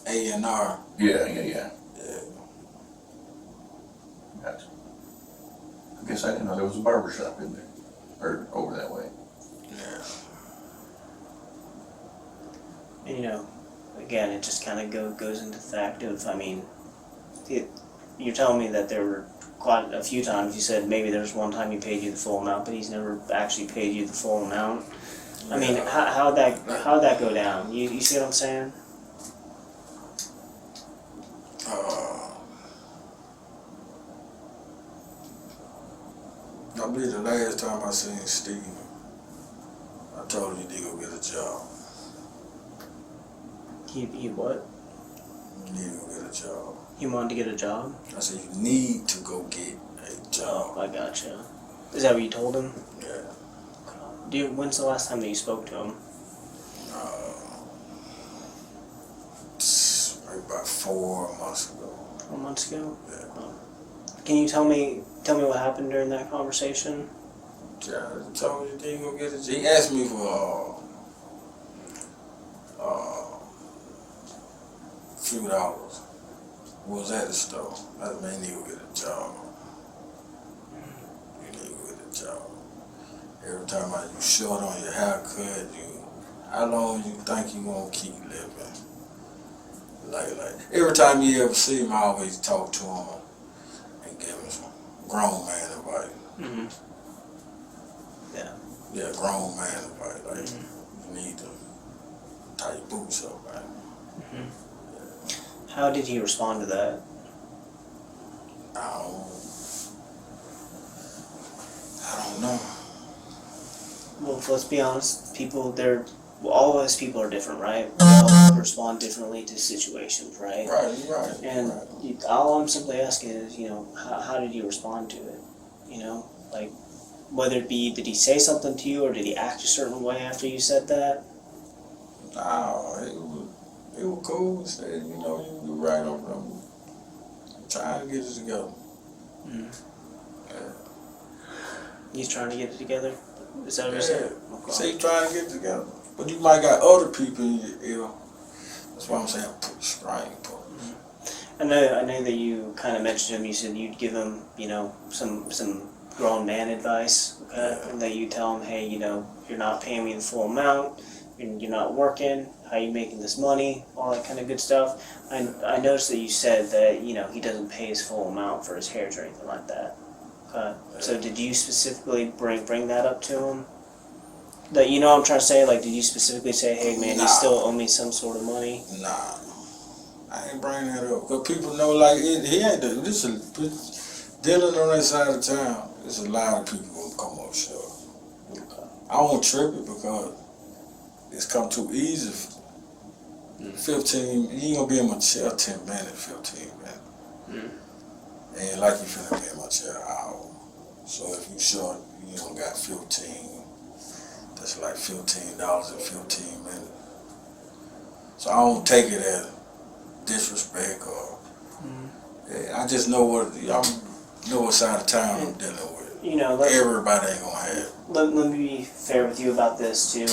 A&R. Yeah. Gotcha. I guess I didn't know there was a barber shop in there, or over that way. Yeah. And, you know, again, it just kind of goes into the fact of, I mean, you're telling me that there were quite a few times you said maybe there's one time he paid you the full amount, but he's never actually paid you the full amount. I mean, how'd that go down? You see what I'm saying? I believe the last time I seen Steve, I told him he need to go get a job. He what? You need to go get a job. He wanted to get a job? I said, you need to go get a job. Oh, I gotcha. Is that what you told him? Yeah. When's the last time that you spoke to him? Maybe about 4 months ago. 4 months ago? Yeah. Oh. Can you tell me what happened during that conversation? Yeah, he told me he didn't go get a job. He asked me for a few dollars. Was at the store. I said, man, you need to go get a job. You need to go get a job. Every time you short on your haircut, how long you think you gonna keep living? Like every time you ever see him, I always talk to him and give him some grown man advice. Yeah, grown man advice. Like you need to tie your boots up, man. How did he respond to that? I don't know. Well, let's be honest. All of us people are different, right? We all respond differently to situations, right? Right. And all I'm simply asking is, you know, how did you respond to it? You know, like, whether it be, did he say something to you or did he act a certain way after you said that? Nah, it was cool. He said, you know, you right on them. Trying to get it together. He's trying to get it together? Is that what you're saying? Okay. Say you trying to get it together. But you might got other people in your ear. That's why I'm saying put strain. I know that you kind of mentioned him. You said you'd give him, you know, some grown man advice, okay? And that you tell him, hey, you know, you're not paying me the full amount, you're not working, how you making this money, all that kind of good stuff. I noticed that you said that, you know, he doesn't pay his full amount for his hairs or anything like that. Okay. So did you specifically bring that up to him? That, you know what I'm trying to say? Like, did you specifically say, hey man, you still owe me some sort of money? Nah. I ain't bringing that up. Because people know, like, he ain't dealing on that side of town, there's a lot of people who come up short. Okay. I won't trip it because it's come too easy. 15, you ain't gonna be in my chair 10 minutes, 15 minutes. And like you finna be in my chair an hour. So if you short, you don't got 15. That's like $15 in 15 minutes. So I don't take it as disrespect or. Yeah, I just know what side of town I'm dealing with. You know, Everybody ain't gonna have. Let me be fair with you about this too.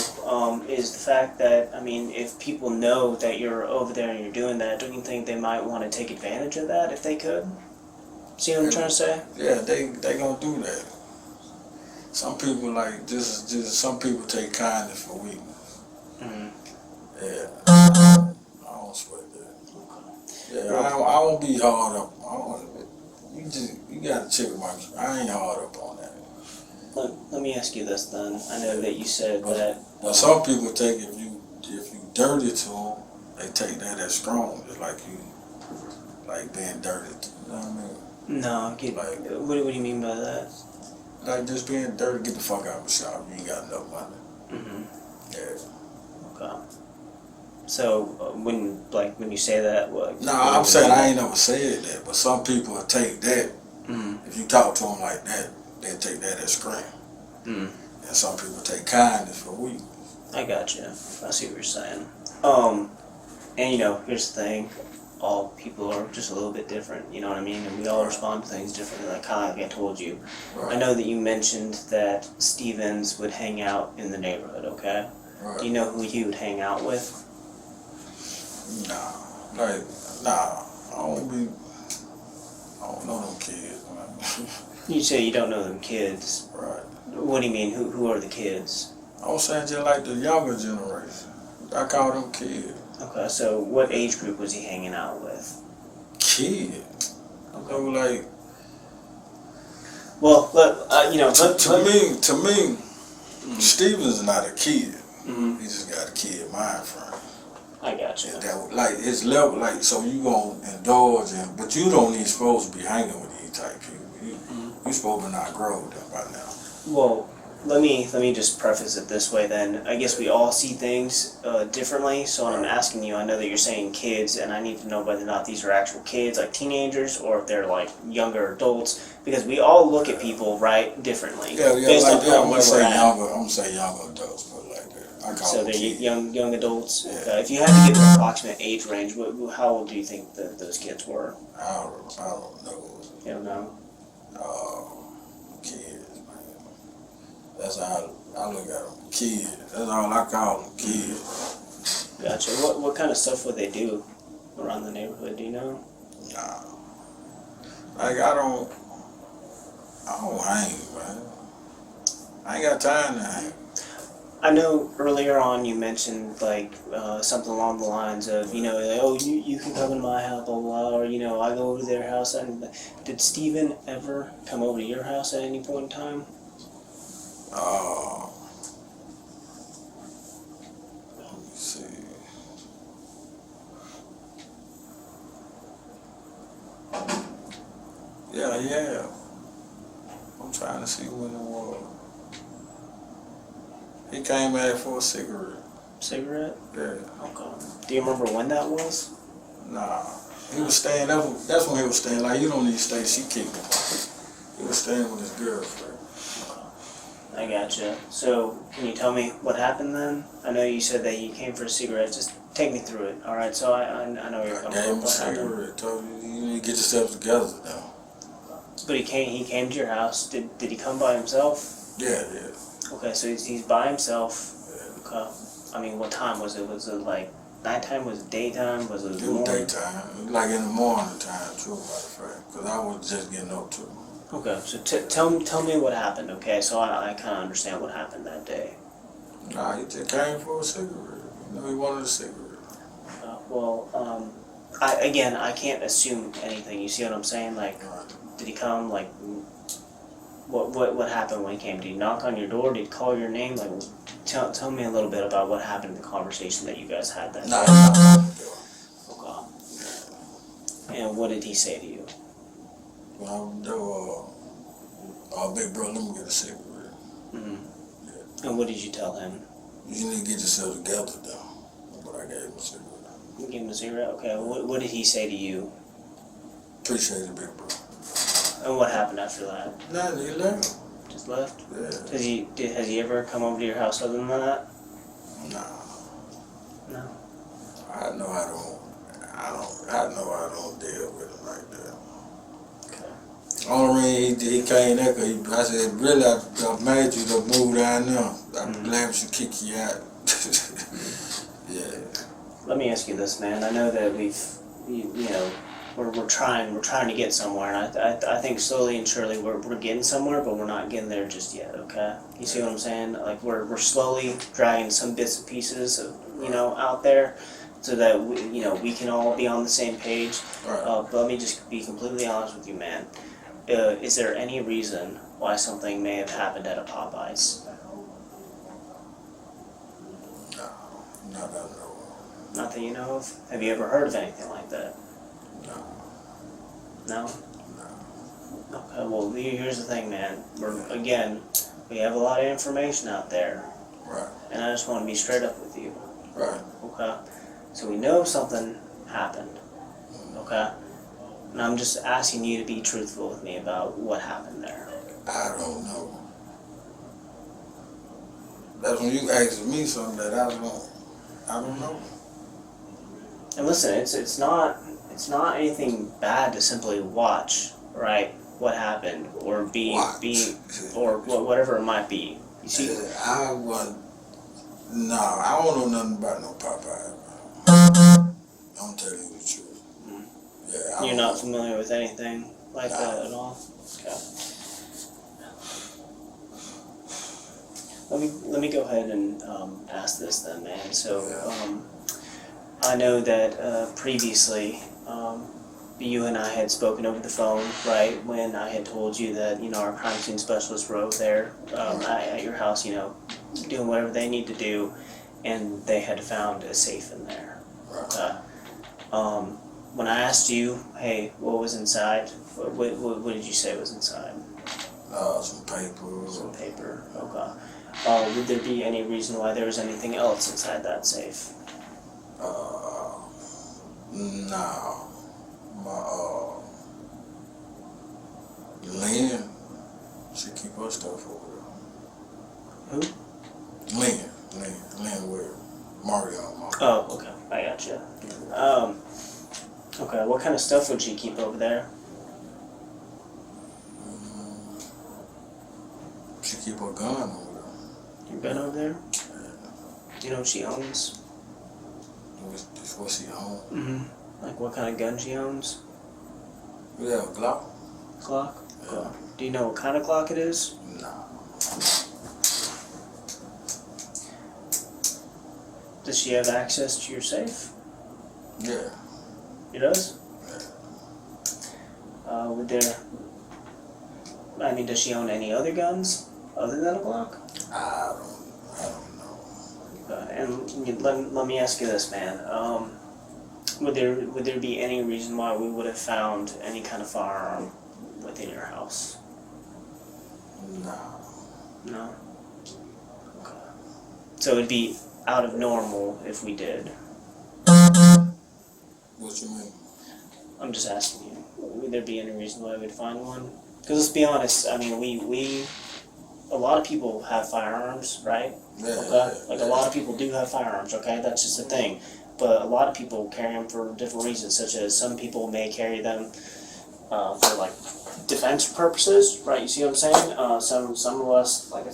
Is the fact that, I mean, if people know that you're over there and you're doing that, don't you think they might want to take advantage of that if they could? See what I'm trying to say? Yeah, they gonna do that. Some people like this. Some people take kindness for weakness. Yeah, I don't sweat that. Yeah, I won't be hard up. You gotta check I ain't hard up on that. Let me ask you this then. I know that you said that. But some people take if you dirty to them, they take that as strong. It's like you being dirty. You know what I mean? No, what do you mean by that? Like just being dirty, get the fuck out of the shop. You ain't got enough money. Yeah. Okay. So when you say that, what? No, I'm saying I ain't never said that, but some people will take that. If you talk to them like that, they take that as scream. And some people take kindness for weakness. I got you. I see what you're saying. And you know, here's the thing. All people are just a little bit different, you know what I mean? And we all respond to things differently, like I told you. Right. I know that you mentioned that Stevens would hang out in the neighborhood, okay? Right. Do you know who he would hang out with? Nah. I don't know them kids, man. You say you don't know them kids. Right. What do you mean? Who are the kids? I was saying just like the younger generation. I call them kids. Okay, so what age group was he hanging out with? Kid. Okay. Like. Well, to me, Stevens is not a kid. He just got a kid mind frame. I got you. That it's level so you gonna indulge in, but you don't even supposed to be hanging with these type people. You supposed to not grow with them by now. Well, let me just preface it this way then. I guess we all see things differently, so when I'm asking you, I know that you're saying kids, and I need to know whether or not these are actual kids, like teenagers, or if they're like younger adults, because we all look at people, right, differently. Yeah, based like that. I'm gonna say younger adults, but like that. I call so them they're kids. young adults. Yeah. If you had to give an approximate age range, how old do you think those kids were? I don't know. You don't know? Kids, man. That's how I look at them. Kids. That's all I call them. Kids. Gotcha. What kind of stuff would they do around the neighborhood? Do you know? Nah. Like I don't hang, man. I ain't got time to hang. I know earlier on you mentioned like something along the lines of, you know, like, oh, you can come to my house, blah, blah, or, you know, I go over to their house. And did Steven ever come over to your house at any point in time? Let me see. Yeah. I'm trying to see when it was. He came back for a cigarette. Cigarette? Yeah. Okay. Do you remember when that was? Nah. He was staying, that's when he was staying. Like, you don't need to stay, she kicked him. He was staying with his girlfriend. I I gotcha. So, can you tell me what happened then? I know you said that he came for a cigarette. Just take me through it. All right. So I know you're I coming gave from him a what happened. cigarette. Told you need to get yourself together now. But he came to your house. Did he come by himself? Yeah. Okay. So he's by himself. Okay. I mean, what time was it? Was it like nighttime? Was it daytime? Was it It was morning? daytime. It was like in the morning time too, matter of fact. Because I was just getting up to him. Okay. So tell me what happened. Okay. So I kind of understand what happened that day. Nah, he just came for a cigarette. You know, he wanted a cigarette. I can't assume anything. You see what I'm saying? Like, did he come? Like, what happened when he came? Did he knock on your door? Did he call your name? Like, tell me a little bit about what happened in the conversation that you guys had that Nah, day. he knocked on the door. Okay. And what did he say to you? When I was there, our big brother, let me get a cigarette. Mm-hmm. And what did you tell him? You need to get yourself together, though. But I gave him a cigarette. You gave him a cigarette? Okay. What did he say to you? Appreciate it, big bro. And what happened after that? Nothing, he left. Just left? Yeah. Has he ever come over to your house other than that? Nah. No. I know I don't deal with him like that. Okay. Only reason he came there, cause I said, really, I made you to move down there. I'm glad we should kick you out. Yeah. Let me ask you this, man. I know that we're trying to get somewhere, and I think slowly and surely we're getting somewhere, but we're not getting there just yet. Okay, you see what I'm saying? Like we're slowly dragging some bits and pieces of, out there, so that we can all be on the same page. Right. But let me just be completely honest with you, man. Is there any reason why something may have happened at a Popeyes? No, not that I know of. Not that you know of. Have you ever heard of anything like that? No. No. No. Okay, well, here's the thing, man. We have a lot of information out there, Right. and I just want to be straight up with you. Right. Okay? So we know something happened, okay? And I'm just asking you to be truthful with me about what happened there. I don't know. That's when you ask me something that I don't know. And listen, it's not anything bad to simply watch, right? What happened, or or whatever it might be. You see, I don't know nothing about no Popeye. I'm telling you the truth. Yeah, you're not familiar with anything like that at all. Okay. Let me go ahead and ask this then, man. So I know that previously you and I had spoken over the phone, right, when I had told you that, our crime scene specialists were over there at your house, doing whatever they need to do, and they had found a safe in there. When I asked you, hey, what was inside, what did you say was inside? Some paper. Some paper, okay. Would there be any reason why there was anything else inside that safe? No. Lynn, she keep her stuff over there. Who? Lynn Ware. Mario. Oh, okay. I gotcha. Okay, what kind of stuff would she keep over there? She keep her gun over there. Your gun over there? You know what she owns? That's what she owns. Mm-hmm. Like what kind of gun she owns? Yeah, Glock. Glock? Yeah. Do you know what kind of Glock it is? No. Does she have access to your safe? Yeah. She does? Does she own any other guns other than a Glock? I don't know. And let me ask you this, man. Would there be any reason why we would have found any kind of firearm within your house? No. No? Okay. So it'd be out of normal if we did. What you mean? I'm just asking you. Would there be any reason why we'd find one? Because let's be honest, I mean, we a lot of people have firearms, right? Yeah, Okay. Like a lot of people do have firearms. Okay, that's just a thing. But a lot of people carry them for different reasons, such as some people may carry them for like defense purposes, right? You see what I'm saying? Some of us, like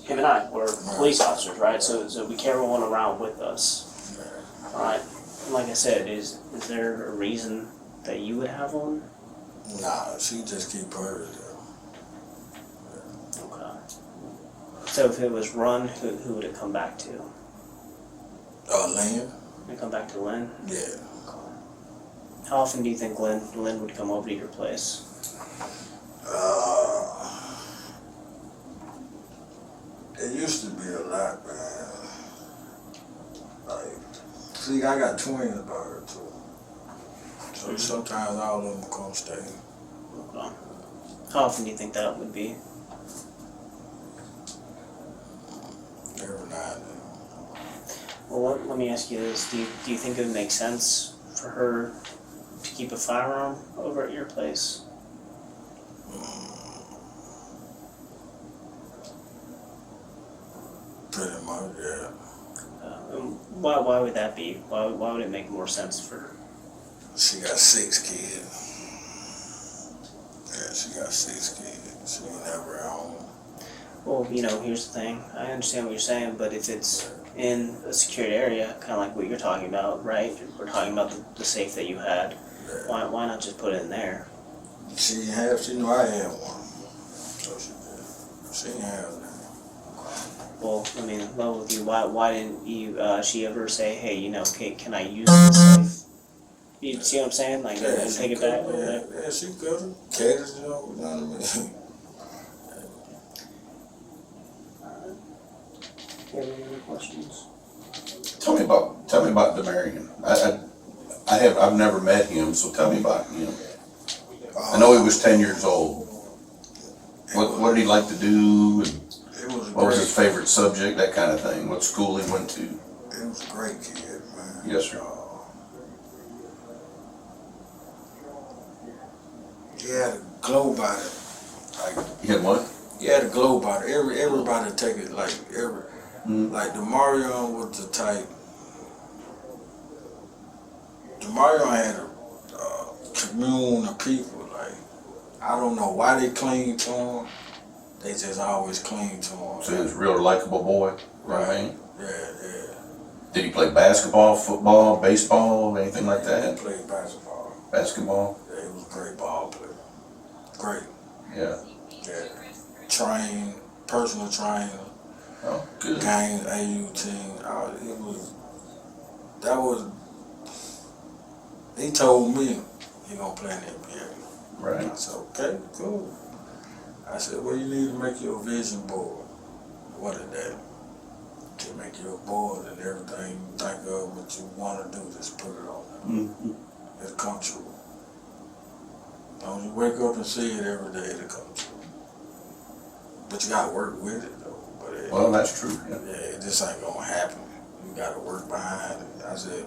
him and I, we're police officers, right? So we carry one around with us, right? And like I said, is there a reason that you would have one? Nah, she just keep hers. Okay. So if it was run, who would it come back to? Lynn? It come back to Lynn? Yeah. How often do you think Lynn would come over to your place? It used to be a lot, man. Like, see, I got twins by her too. So sometimes all of them come stay. Okay. How often do you think that would be? Every now and then. Well, let me ask you this. Do you think it would make sense for her to keep a firearm over at your place? Pretty much, yeah. Why would that be? Why would it make more sense for her? She got 6 kids. Yeah, she got 6 kids. She ain't never at home. Well, here's the thing. I understand what you're saying, but if it's in a secured area, kind of like what you're talking about, right? We're talking about the safe that you had. Yeah. Why not just put it in there? She knew I had one. So she did. She didn't have that. Well, I mean, level with you. Why didn't you? She ever say, hey, can I use this safe? You see what I'm saying? Like, and she take it could, back over there. Yeah, she could have. Catered, you know what I mean? You have any other questions? Tell me about Demarion. I've never met him, so tell me about him. I know he was 10 years old. What did he like to do? And what was his favorite subject? That kind of thing. What school he went to? He was a great kid, man. Yes, sir. He had a glow about it. He had what? He had a glow about it. Everybody take it like like Demarion was the type. Demarion had a commune of people. Like, I don't know why they cling to him. They just always cling to him. So he was a real likable boy, right? Yeah. Did he play basketball, football, baseball, anything like that? He played basketball. Basketball? Yeah, he was a great ball player. Great. Yeah. Trained, personal trainer. Oh, good. Games, AU team. He told me he gonna play in the NBA. Right. I said, okay, cool. I said, well, you need to make your vision board. What is that? To make your board and everything you think of what you want to do, just put it on. Mm-hmm. It'll come true. Don't you wake up and see it every day, it'll come true. But you gotta work with it though. Well, that's true. Yeah. Yeah, this ain't gonna happen. You gotta work behind it. I said,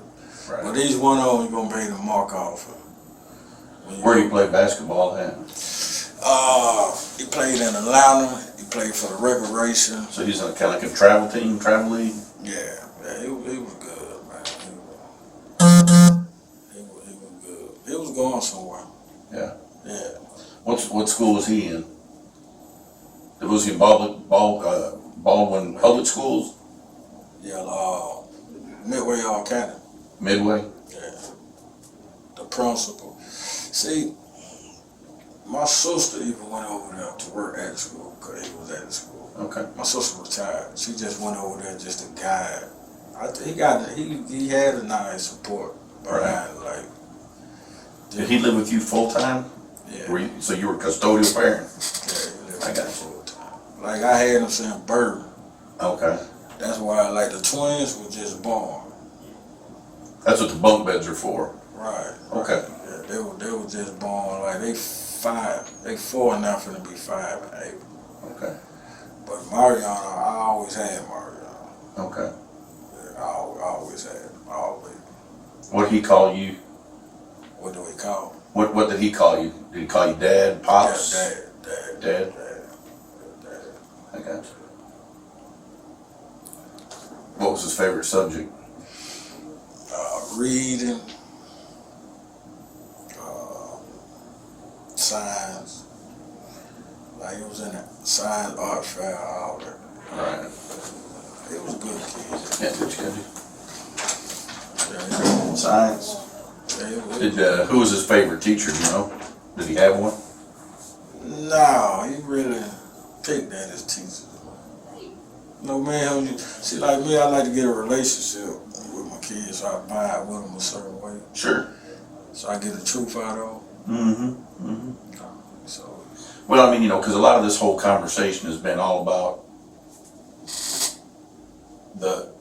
Right. well, these one on, you're gonna pay the mark off. Where do you play basketball at? He played in Atlanta. He played for the Reparation. So he's kind of like a travel team, travel league? Yeah, he was good, man. He was good. He was going somewhere. Yeah. Yeah. What school was he in? Was he in Baldwin Public Schools? Yeah, Midway Academy. Midway? Yeah. The principal. See, my sister even went over there to work at the school because he was at the school. Okay. My sister retired. She just went over there just to guide. He had a nice support behind, like. Did he live with you full time? Yeah. So you were custodial parent? Yeah, he lived I got you. full time. Like I had him saying Byrd. Okay. That's why like the twins were just born. That's what the bunk beds are for. Right. Okay. Yeah, they were just born like they 4 now finna be 5 in April. Okay. But Marion, I always had Marion. Okay. Yeah, I always had him, always. What did he call you? What do we call him? What did he call you? Did he call you Dad, Pops? Dad. Dad? I got What was his favorite subject? Reading, science. Like he was in that science, art fair, all that. Right. He was a good kid. Yeah, good kid. Yeah, Science. Who was his favorite teacher, do you know? Did he have one? No, he really picked at his teachers. No, man, see, like me, I like to get a relationship with my kids, so I vibe with them a certain way. Sure. So I get the truth out of Mm-hmm. them. So. Well, I mean, because a lot of this whole conversation has been all about the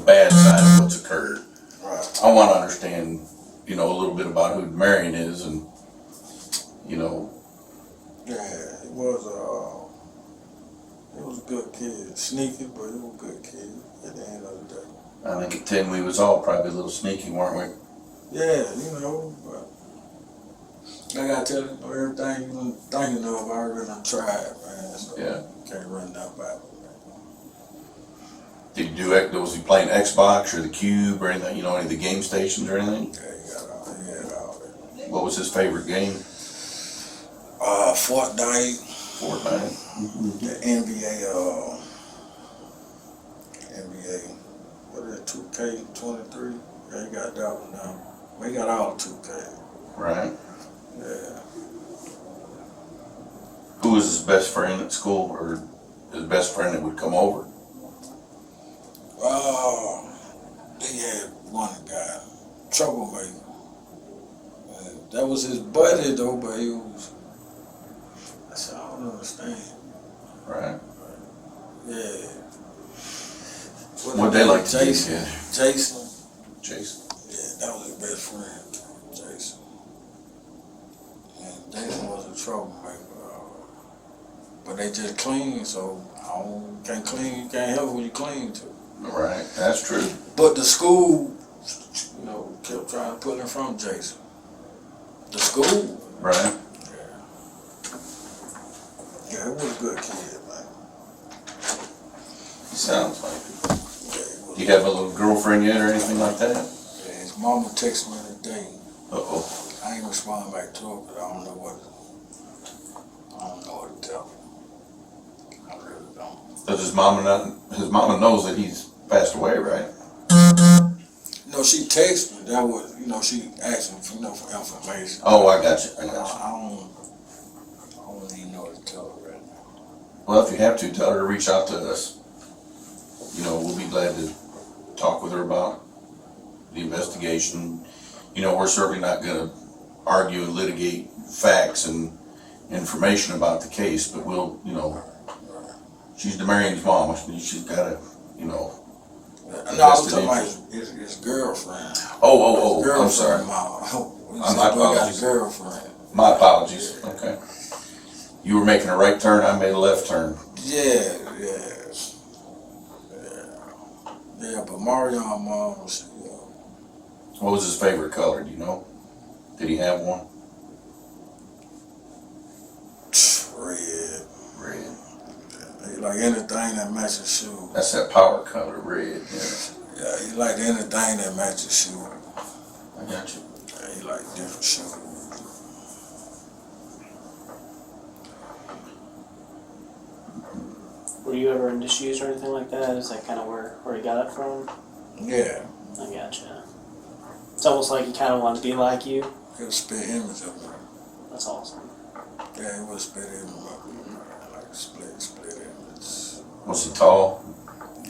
bad side of what's occurred. Right. I want to understand, a little bit about who Demarion is, and Yeah, he was a good kid. Sneaky, but he was a good kid at the end of the day. I think at 10 we was all probably a little sneaky, weren't we? Yeah, but I gotta tell you, everything you thinking of, I already done tried, man. So Yeah. Can't run that back. Did you was he playing Xbox or the Cube or anything, any of the game stations or anything? Yeah, he had all that. What was his favorite game? Fortnite. Fortnite. The NBA, what is it, 2K23? Yeah, he got that one now. He got all 2K. Right. Yeah. Who was his best friend at school, or his best friend that would come over? They had one guy, troublemaker. And that was his buddy though, but he was, I said, I don't understand. Right. Yeah. What they like to do, Jason. yeah. Jason. Jason. Yeah, that was his best friend, Jason. And Jason was a troublemaker. But they just clean, so can't clean, you can't help who you clean to. Right, that's true. But the school, kept trying to pull him from Jason. The school. Right. Yeah, it was a good kid, man. He sounds like it. Yeah, Do you have a little girlfriend yet or anything like that? yeah, his mama texted me today. Uh-oh. I ain't responding back to her, but I don't know what to tell her. I really don't. Does his mama knows that he's passed away, right? No, she texted me. That was, she asked me, for information. Oh, I got you. I don't even know what to tell her right now. Well, if you have to, tell her to reach out to us. We'll be glad to talk with her about the investigation. We're certainly not going to argue and litigate facts and information about the case, but we'll, she's Demarion's mom. She's got to, No, I was talking about his girlfriend. Oh, His I'm sorry. girlfriend, My got a apologies. girlfriend. My apologies. Okay. You were making a right turn, I made a left turn. Yeah, but Marion mom, What was his favorite color, do you know? Did he have one? red. Red. He like anything that matches shoes. That's that power color, red. Yeah, he like anything that matches shoes. I got you. Yeah, he like different shoes. Were you ever into shoes or anything like that? Is that kind of where he got it from? Yeah, I gotcha. It's almost like he kind of wanted to be like you. he was spit image of me. That's awesome. Yeah, he was spit image of me. Like split image. Was he tall?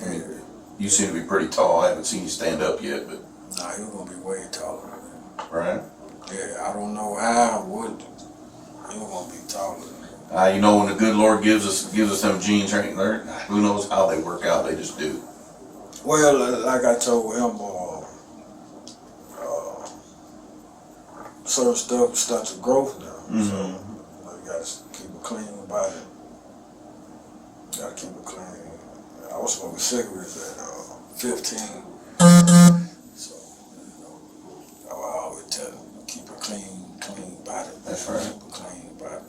Yeah. You seem to be pretty tall. I haven't seen you stand up yet, but. Nah, he was gonna be way taller than me. Right. Yeah, I don't know how I would. He was gonna be taller than me. When the good Lord gives us them genes, right? Who knows how they work out? They just do. Well, like I told him, certain stuff starts to grow now. So you gotta keep a clean body. You gotta keep it clean. I was smoking cigarettes at 15. So, I always tell them, keep a clean body. That's right. Keep a clean body.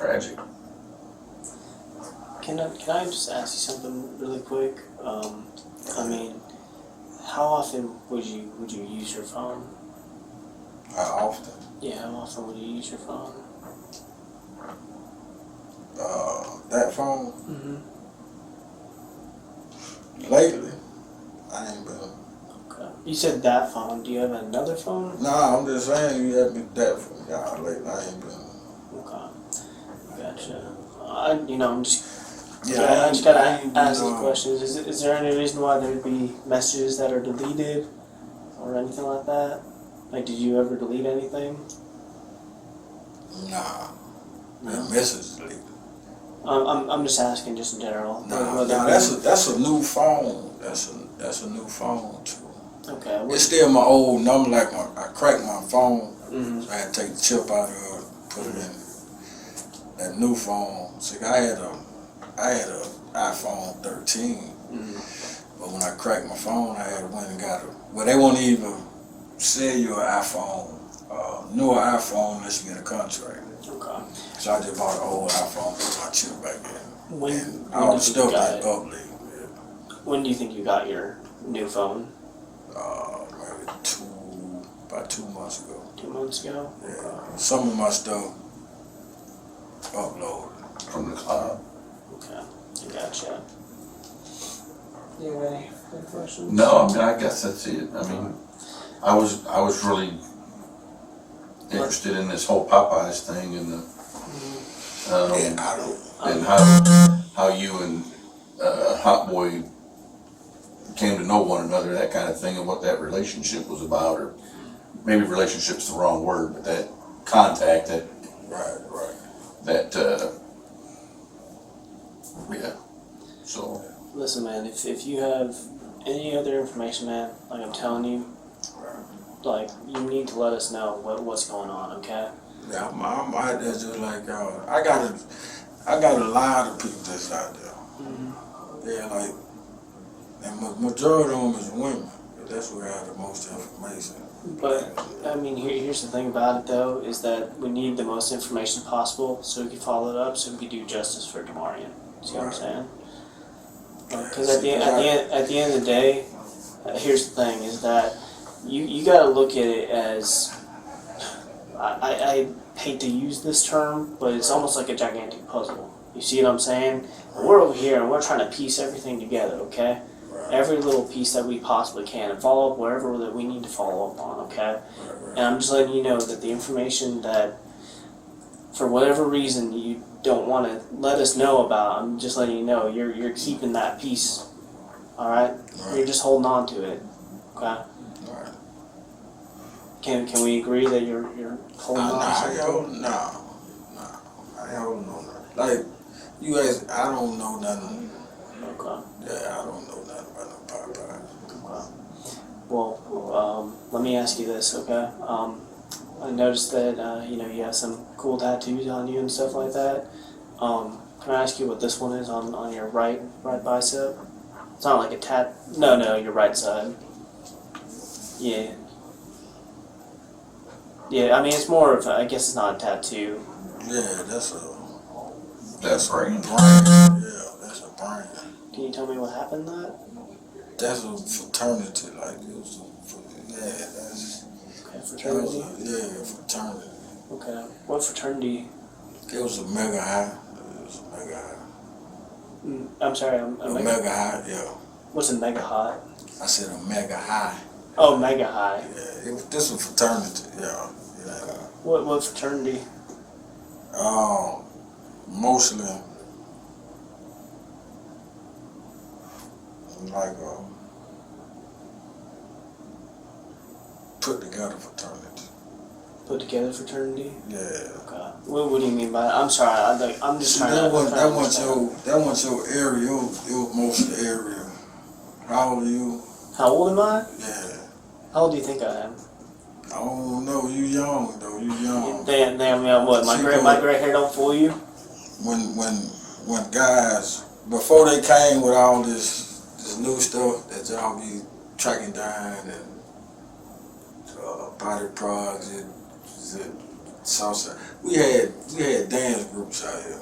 tragic. Can I just ask you something really quick? I mean, how often would you use your phone? How often? Yeah, how often would you use your phone? That phone? Mm-hmm. Lately, I ain't been. Okay. You said that phone. Do you have another phone? Nah, I'm just saying you had me that phone. Yeah, lately I ain't been. Okay. Gotcha. I'm just. Yeah, I just gotta I ain't ask been, these questions. Is there any reason why there'd be messages that are deleted or anything like that? Like, did you ever delete anything? Nah. No. The message deleted. I'm just asking, just in general. Nah, that's a new phone. That's a new phone too. Okay. It's still my old number. Like I cracked my phone, Mm-hmm. so I had to take the chip out of it, put it in that new phone. See, I had a iPhone 13, but when I cracked my phone, I had went and got a. Well, they won't even sell you an iPhone, newer iPhone unless you get a contract. Okay. So I just bought an old iPhone, put my chip back in. When All the did you stuff got that's it? updated. When do you think you got your new phone? Maybe about 2 months ago. 2 months ago? Yeah. Some of my stuff uploaded. From the cloud. Okay. I gotcha. Do you have any questions? No, I mean, I guess that's it. I mean, I was really interested in this whole Popeyes thing and the and how you and Hot Boy came to know one another, that kind of thing, and what that relationship was about, or maybe relationship's the wrong word, but that contact, that yeah. So Listen, man, if you have any other information, man, like I'm telling you, like, you need to let us know what's going on, okay? Yeah, I'm out there just like I got a lot of people that's out there. Yeah, like, and majority of them is women. But that's where I have the most information. But, I mean, here's the thing about it, though, is that we need the most information possible so we can follow it up, so we can do justice for Demarion. See what I'm saying? Because at the end of the day, here's the thing, is that you got to look at it as, I hate to use this term, but it's almost like a gigantic puzzle. You see what I'm saying? We're over here and we're trying to piece everything together, okay? Every little piece that we possibly can, and follow up wherever that we need to follow up on, okay? And I'm just letting you know that the information that, for whatever reason, you don't want to let us know about, I'm just letting you know you're keeping that piece, all right? You're just holding on to it, okay? Can we agree that you're holding on to something? No. I don't know nothing. Like, you guys, I don't know nothing. Okay. Yeah, I don't know nothing about no Popeye. Okay. Well, let me ask you this, okay? I noticed that you have some cool tattoos on you and stuff like that. Can I ask you what this one is on your right bicep? It's not like a tat. No, your right side. Yeah. Yeah, I mean it's more of I guess it's not a tattoo. Yeah, that's brain. Yeah, that's a brain. Can you tell me what happened to that? That's a fraternity, like it was. That's. Okay, fraternity. Fraternity. Okay, what fraternity? It was a mega high. I'm sorry, a mega high, yeah. What's a mega high? I said a mega high. Oh, mega high. Yeah, this was fraternity, yeah. What fraternity? Mostly like put together fraternity. Put together fraternity? Yeah. Okay. What do you mean by that? I'm sorry. I'm just trying that to. That wasn't your area. It was most of the area. How old are you? How old am I? Yeah. How old do you think I am? I don't know. You young though. You young. Damn. What? My gray hair don't fool you? When guys before they came with all this new stuff that y'all be tracking down and body products, Southside. We had dance groups out here,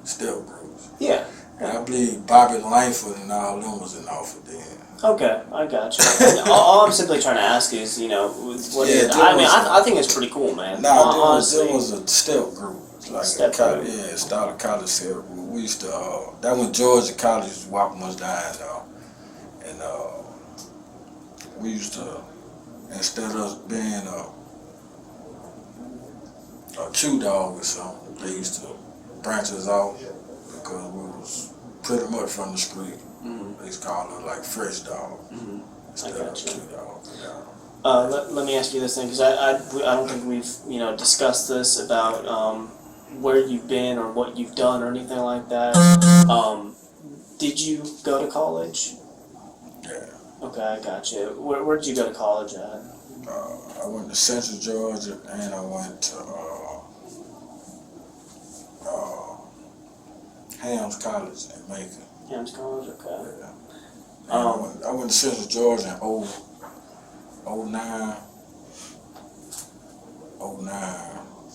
step groups. Yeah. And I believe Bobby Langford and all them was in Alpha then. Okay, I got you. all I'm simply trying to ask is, I think it's pretty cool, man. Honestly, there was a step group. Like Step group. Yeah, started college step group. We used to, that when Georgia College Wapping was dying though. And we used to, instead of being a Q dog or something, they used to branch us off because we was pretty much from the street. They used to call us like fresh dog instead of Q dog. Yeah. let me ask you this thing, because I don't think we've discussed this about where you've been or what you've done or anything like that. Did you go to college? Yeah. Okay, I got you. Where did you go to college at? I went to Central Georgia and I went to Hams College in Macon. Hams College, okay. Yeah. I went to Central Georgia in 09.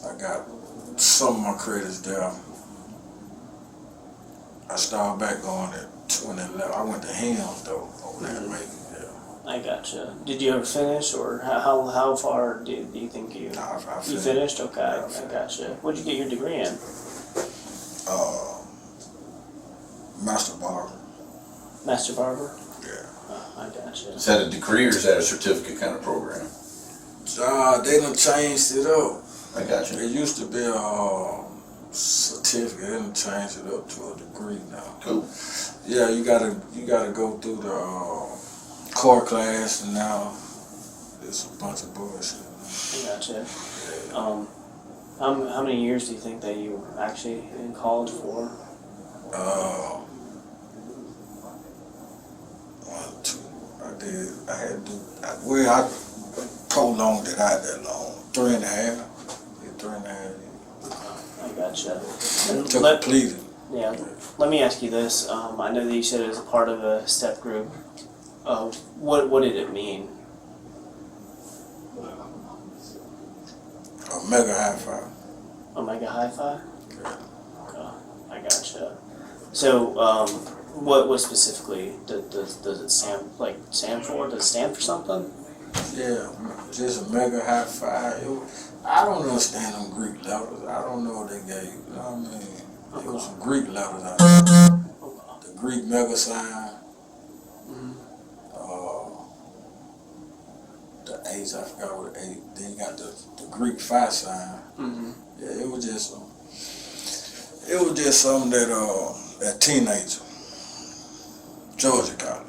I got some of my credits there. I started back going at 2011. I went to Hams though, over there in Macon. Yeah. I gotcha. Did you ever finish, or how far do you think you I finished. You finished? Okay, Yeah, I gotcha. What'd you get your degree in? Master Barber. Master Barber? Yeah. I gotcha. Is that a degree or is that a certificate kind of program? They done changed it up. I got you. It used to be a certificate. They done changed it up to a degree now. Cool. Yeah, you gotta go through the core class, and now it's a bunch of bullshit. I gotcha. How many years do you think that you were actually in college for? 1, 2. I prolonged it out that long. 3.5. Yeah, 3.5 years. I gotcha. To complete it. Yeah. Let me ask you this. I know that you said it was a part of a step group. What did it mean? Omega High Five. Omega Hi-Fi? Yeah. Okay, I gotcha. So, what specifically does it stand for? Does it stand for something? Yeah, just Omega High Five. I don't understand them Greek letters. I don't know what they gave. You know what I mean? It was some Greek letters out there. The Greek mega sign. The H, I forgot what the H. Then you got the Greek phi sign. Yeah, it was just something that that teenager, Georgia College.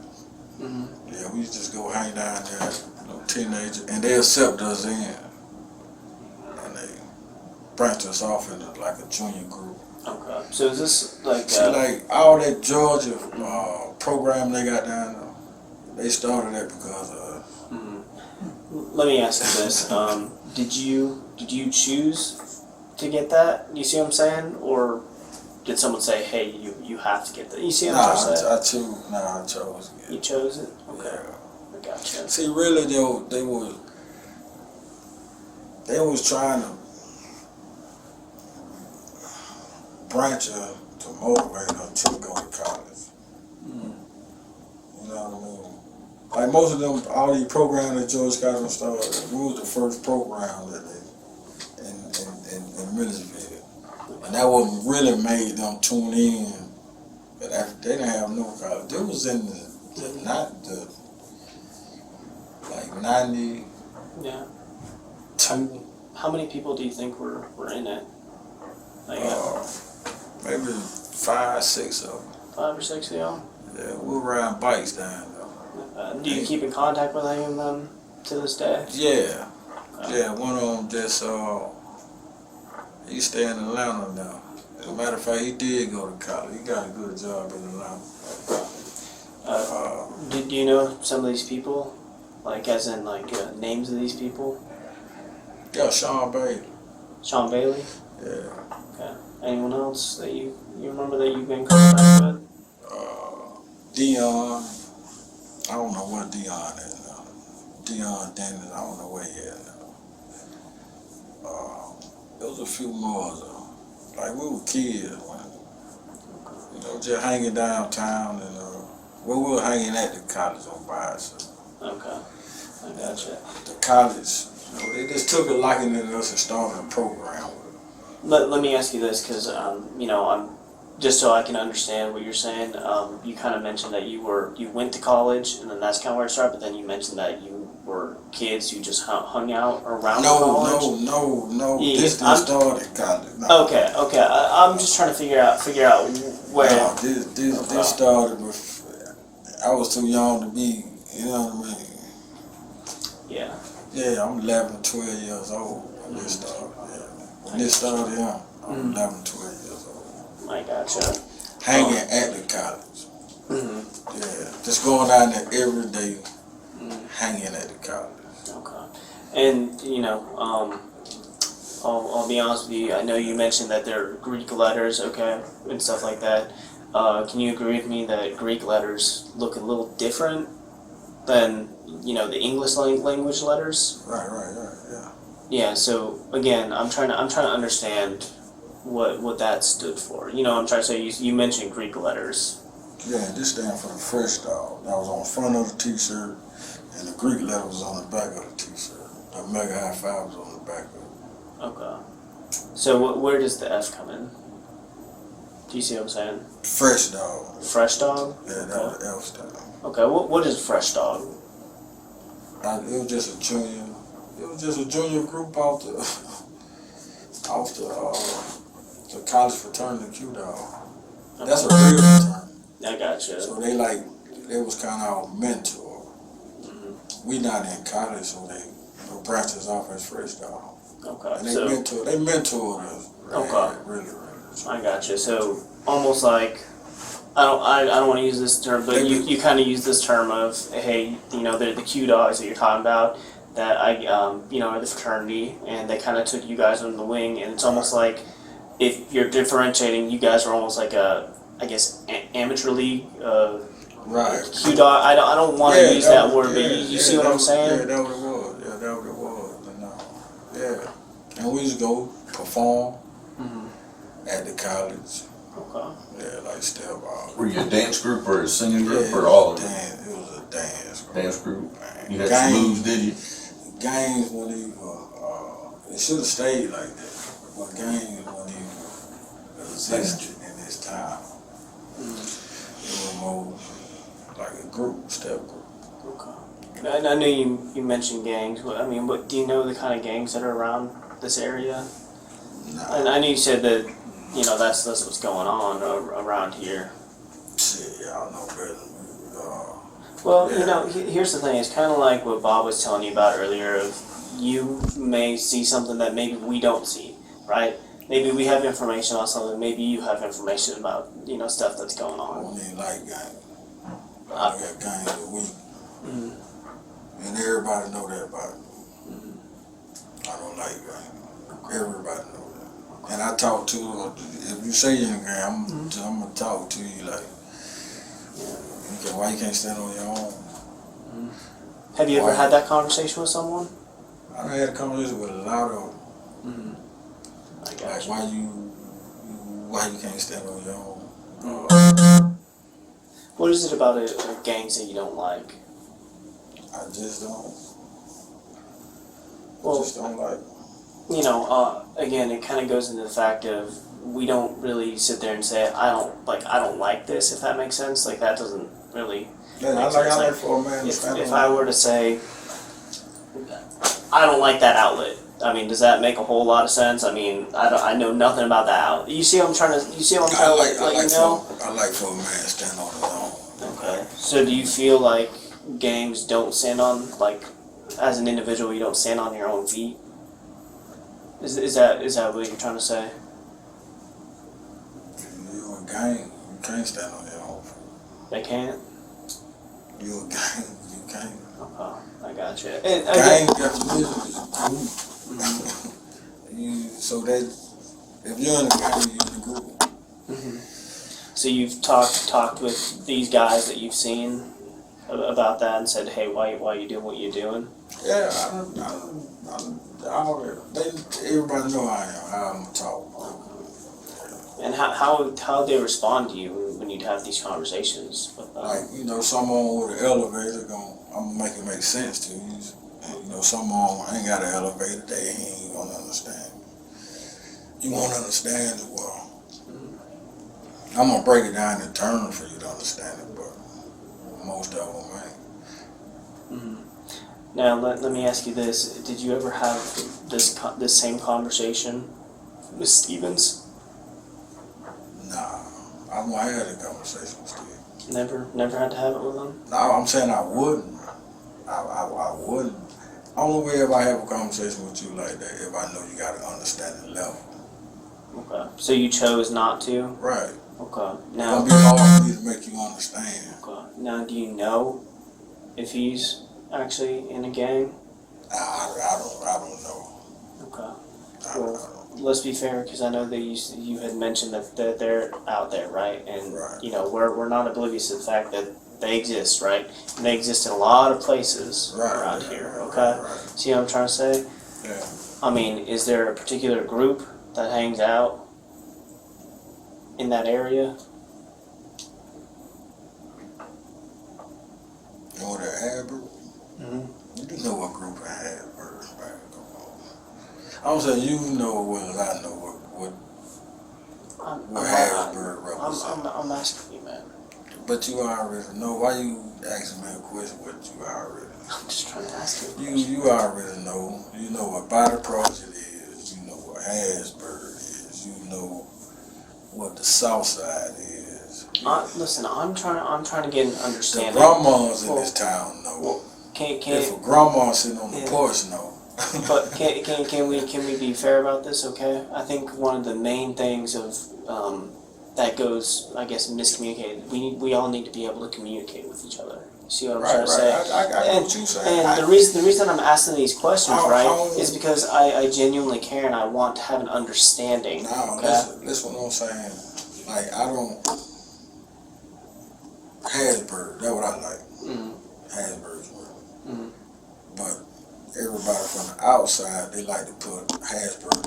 Yeah, we used to just go hang down there, teenager, and they accept us in, and they branch us off into like a junior group. Okay. So is this like? See, like all that Georgia program they got down there, they started that because of. Let me ask you this: Did you choose to get that? You see what I'm saying, or did someone say, "Hey, you have to get that"? You see what I'm saying? I chose it. You chose it. Okay. Yeah. I gotcha. See, really, they was trying to branch her to motivate her to go to college. You know what I mean? Like most of them, all these programs that George College started, we was the first program that they in Millersville, and that what really made them tune in. But after they didn't have no college, they was in like 90. Yeah. 2. How many people do you think were in it? Like, Maybe 5, 6 of them. 5 or 6 of y'all? Yeah, we were riding bikes down there. Do you keep in contact with any of them to this day? Yeah. Yeah, one of them just, he stay in Atlanta now. As a matter of fact, he did go to college. He got a good job in Atlanta. Do you know some of these people? Like, as in, like, names of these people? Yeah, Sean Bailey. Sean Bailey? Yeah. Okay. Anyone else that you remember that you've been in contact with? Dion. I don't know where Dion is now. Dion Dennis, I don't know where he is now. was a few more though. Like we were kids, man. You know, just hanging downtown and we were hanging at the college on Byrd. Okay, I gotcha. The college, you know, they just took a liking to us and started a program. Let me ask you this, because you know, I'm just so I can understand what you're saying. You kind of mentioned that you went to college, and then that's kind of where it started. But then you mentioned that you were kids who just hung out around college. No. Yeah, This started college. No. Okay. I'm just trying to figure out where. No, this started with. I was too young to be. You know what I mean? Yeah. Yeah, I'm 11, 12 years old when this started. Yeah. When this started, yeah, I'm 11, 12 years old. I gotcha. Hanging at the college. Yeah, just going down there every day, hanging at the college. Okay. And, you know, I'll be honest with you, I know you mentioned that there are Greek letters, okay, and stuff like that. Can you agree with me that Greek letters look a little different than, you know, the English language letters? Right, yeah. Yeah, so again, I'm trying to understand what that stood for. You know, I'm trying to say you mentioned Greek letters. Yeah, this stands for the fresh dog. That was on the front of the t-shirt, and the Greek letter was on the back of the t-shirt. The mega high five was on the back of it. Okay. So where does the F come in? Do you see what I'm saying? Fresh dog. Fresh dog? Yeah, that was the F stand. Okay, what is fresh dog? It was just a junior. It was just a junior group off the college fraternity Q dog. That's a real fraternity. I gotcha. So they was kind of our mentor. We not in college, so they branched us off as fresh dog. Okay. And they mentored us. Really. I gotcha. So almost like I don't want to use this term, but you kind of use this term of, hey, you know, they're the Q dogs that you're talking about, that you know, are the fraternity, and they kind of took you guys under the wing, and it's almost like if you're differentiating, you guys are almost like a, I guess, amateur league. Right. Q dog. I don't want to use that word, but you see what I'm saying? Yeah, that what it was. Yeah, that what it was. And, and we used to go perform at the college. Okay. Yeah, like step out. Were you a dance group or a singing group or all of them? It was a dance group. Dance group. Man. You had some moves, did you? Games when it should have stayed like that. But games when he existed in this time, it was more like a group, step group. Okay. I know you mentioned gangs. I mean, what do you know the kind of gangs that are around this area? Nah. And I know you said that, you know, that's what's going on around here. Shit, y'all know better than me. Well, you know, here's the thing. It's kind of like what Bob was telling you about earlier. Of you may see something that maybe we don't see, right? Maybe we have information on something. Maybe you have information about, you know, stuff that's going I on. don't even like gangs. I got gangs a week. And everybody know that about me. I don't like gangs. Everybody know that. And I talk to, if you say you're in a gang, I'm going to talk to you like, okay, why you can't stand on your own? Have you ever had that conversation with someone? I done had a conversation with a lot of them. I got Like, you. why you can't stand on your own? What is it about gangs that you don't like? I just don't. Well, Just don't like. You know, again, it kind of goes into the fact of we don't really sit there and say I don't like this, if that makes sense. Like that doesn't really. Yeah, make I sense. like for a man to stand If on. I were to say I don't like that outlet, I mean, does that make a whole lot of sense? I mean, I know nothing about that outlet. You see what I'm trying to let you know? I like for a man to stand on his own. Okay. So do you feel like gangs don't stand on, like, as an individual, you don't stand on your own feet? Is that what you're trying to say? You're a gang, you can't stand on your own feet. They can't? You're a gang, you can't. Okay, I gotcha. And Gang definition is group. So that if you're in a gang, you're in a group. So you've talked with these guys that you've seen? about that and said, hey, why you doing what you're doing? Yeah, I already, everybody know I am, how I'm talk. And how they respond to you when you have these conversations with them? Like, you know, someone with an elevator, I'm gonna make it make sense to you. And, you know, someone ain't got an elevator, they ain't gonna understand. You won't understand it well. I'm gonna break it down in terms for you to understand it, but most of them ain't. Now, let me ask you this. Did you ever have this same conversation with Stevens? Nah, I won't have that conversation with Steve. Never had to have it with him? No, I'm saying I wouldn't. I wouldn't. Only way if I have a conversation with you like that, if I know you got an understanding level. Okay. So you chose not to? Right. Okay. It's Now, gonna be hard for me to make you understand. okay. Now, do you know if he's actually in a gang? I don't know. Okay. I don't know. Let's be fair, because I know that you had mentioned that they're out there, right? And Right. you know we're not oblivious to the fact that they exist, right? And they exist in a lot of places around here. Okay. Right. See what I'm trying to say? Yeah. I mean, is there a particular group that hangs out in that area? You know that Hadbird? Mm-hmm. You know what group of Hadbirds, man. Come on. I'm saying you know well as I know what Hadbird represents. I'm asking you, man. But you already know. Why you asking me a question what you already know? I'm just trying to ask you. You already know. You know what Body Project is. You know what Hasbird is. You know what the South Side is. Listen, I'm trying to get an The understanding. grandmas in this town know. Can If a grandma sitting on the porch know. But can we be fair about this? Okay, I think one of the main things of that goes, I guess, miscommunicated. We all need to be able to communicate with each other. You see what I'm trying to say? I know what you saying. And the reason I'm asking these questions, is because I genuinely care and I want to have an understanding. No, okay? listen what I'm saying. Like, I don't. Hasbird, that's what I like. Hasbird's word. But everybody from the outside, they like to put Hasbird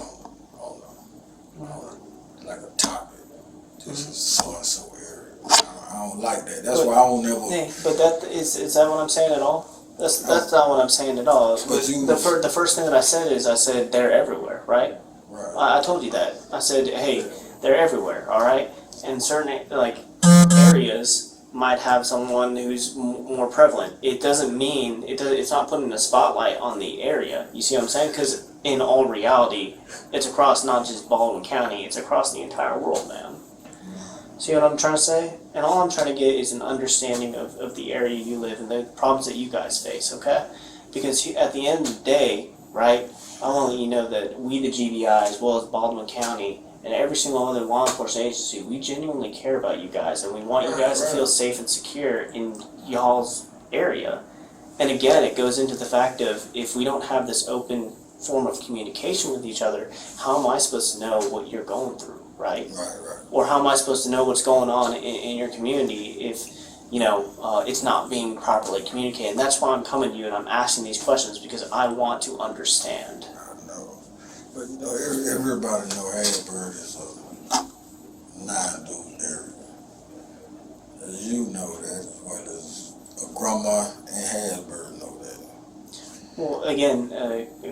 on like a topic. This is so and so area. I don't like that. That's why I don't never. Yeah, but is that what I'm saying at all? That's not what I'm saying at all. But The first thing that I said is they're everywhere, right? Right. I told you that. I said, hey, they're everywhere, all right? And certain areas might have someone who's more prevalent. It doesn't mean it's not putting a spotlight on the area. You see what I'm saying? Because in all reality, it's across not just Baldwin County. It's across the entire world, man. See what I'm trying to say? And all I'm trying to get is an understanding of the area you live and the problems that you guys face, okay? Because at the end of the day, right, I want to let you know that we, the GBI, as well as Baldwin County, and every single other law enforcement agency, we genuinely care about you guys, and we want you guys to feel safe and secure in y'all's area. And again, it goes into the fact of, if we don't have this open form of communication with each other, how am I supposed to know what you're going through, right? Right. Or how am I supposed to know what's going on in your community if, it's not being properly communicated? And that's why I'm coming to you and I'm asking these questions, because I want to understand. I know. But everybody know Hasbird is a non-dude area. As you know that, as well as a grandma and Hasbird know that. Well, again,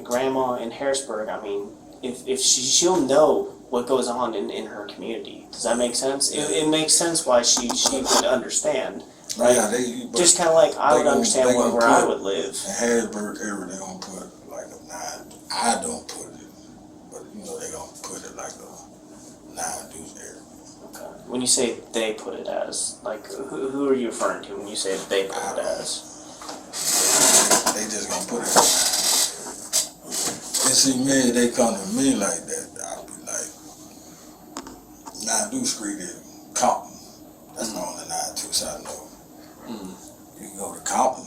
Grandma in Harrisburg, I mean, if she'll know what goes on in her community. Does that make sense? It makes sense why she would understand, right? Yeah, just kind of like I would understand where I would live. In Hasbird area, they gonna put like a 9. I don't put it, but they gonna put it like a 9-dude area. Okay. When you say they put it as, like, who are you referring to when you say they put it as? They just gonna put it. And see, me, they come to me like that. I'll be like, 9-dude Street is Compton. That's the only 9-2 I know. You can go to Compton,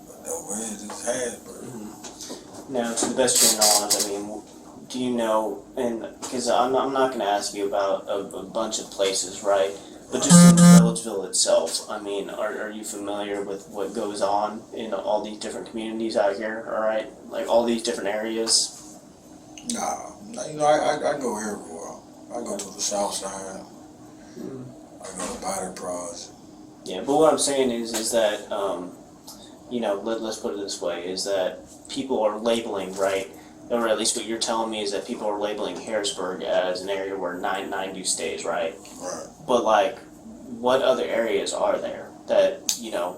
but over here it's Hasbird. Now, to the best of your knowledge, I mean, do you know, and because I'm not going to ask you about a bunch of places, right? But just in Milledgeville itself, I mean, are you familiar with what goes on in all these different communities out here, all right? Like all these different areas? Nah, you know, I go everywhere. I go to the south side. I go to Body Project. Yeah, but what I'm saying is that, you know, let's put it this way, is that people are labeling, right? Or at least what you're telling me is that people are labeling Harrisburg as an area where 9 stays, right? Right. But like, what other areas are there that you know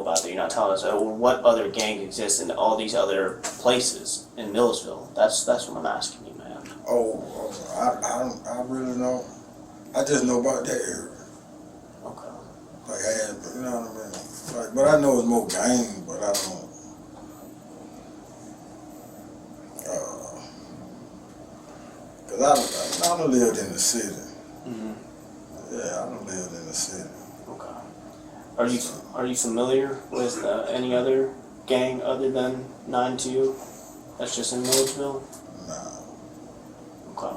about that you're not telling us? Or what other gang exists in all these other places in Milledgeville? That's what I'm asking you, man. Oh, I really know. I just know about that area. Okay. Like, you know what I mean? Like, but I know it's more gang, but I don't. Cause I don't live in the city. Mm-hmm. Yeah, I don't live in the city. Okay. Are you familiar with any other gang other than 9-2 that's just in Milledgeville? Nah. Okay.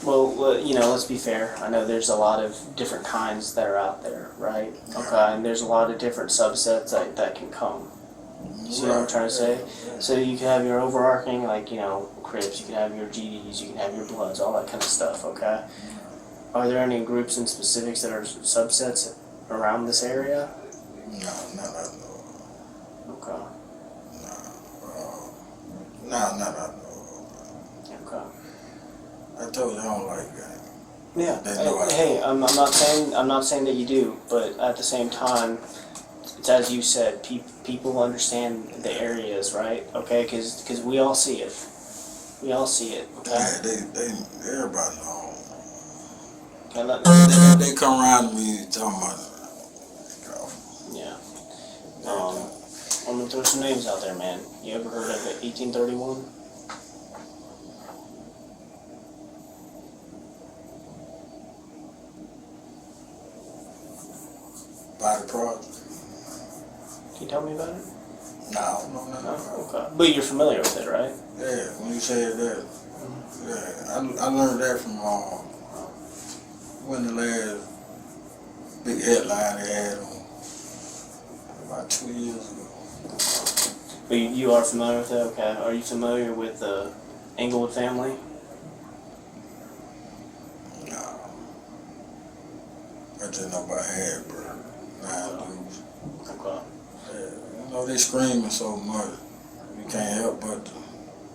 Well, you know, let's be fair. I know there's a lot of different kinds that are out there, right? Okay, and there's a lot of different subsets that can come. You see what I'm trying to say? So you can have your overarching, like, you know, Crips, you can have your GDs, you can have your Bloods, all that kind of stuff, okay? Are there any groups in specifics that are subsets around this area? No, not I know. Okay. Not I know. Okay. I told you I don't like gang. Yeah. They know Hey, I'm not saying that you do, but at the same time, it's as you said, people understand the areas, right? Okay, because we all see it. We all see it. Okay. Yeah, everybody know. Okay, They come around to me talking about. Yeah. I'm gonna throw some names out there, man. You ever heard of 1831? Body Project. Can you tell me about it? No. Okay. But you're familiar with it, right? Yeah, when you said that, yeah, I learned that from when the last big headline they had on about 2 years ago. But you are familiar with it, okay. Are you familiar with the Englewood family? No. I just know about Harrisburg, 9 dudes. Okay. Yeah, you know, they screaming so much, you can't help but to,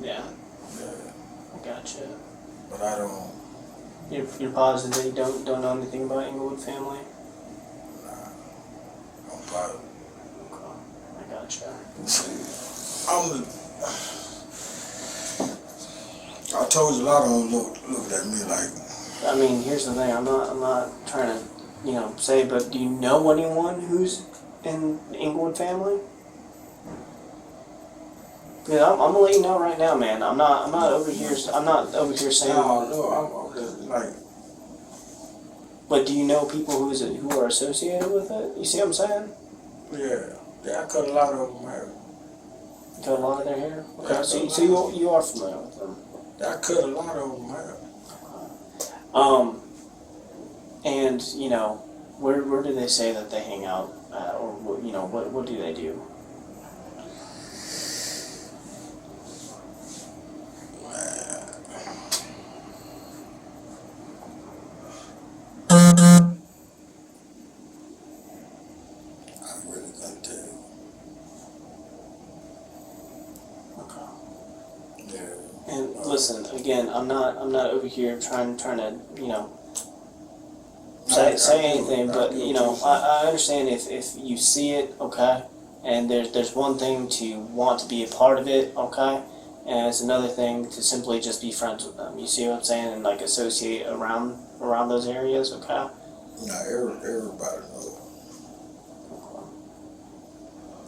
Yeah. yeah, Gotcha. but I don't, You're positive that you don't know anything about Englewood family? I'm positive. Okay. I gotcha. I told you a lot of them looked at me like, I mean, here's the thing. I'm not trying to, you know, say, but do you know anyone who's in the Englewood family? Yeah, I'm gonna let you know right now, man. I'm not over here saying. no, I'm just like, But do you know people who are associated with it? You see what I'm saying? yeah, I cut a lot of them hair. You cut a lot of their hair. Okay, Yeah, so you are familiar with them. I cut a lot of them hair. And you know, where do they say that they hang out, or you know, what do they do? I really couldn't tell you. Okay. Yeah. And listen, again, I'm not over here trying to, you know, say anything, but you know, I understand if you see it, okay, and there's one thing to want to be a part of it, okay, and it's another thing to simply just be friends with them. You see what I'm saying, and like associate around those areas, okay. Nah, everybody knows.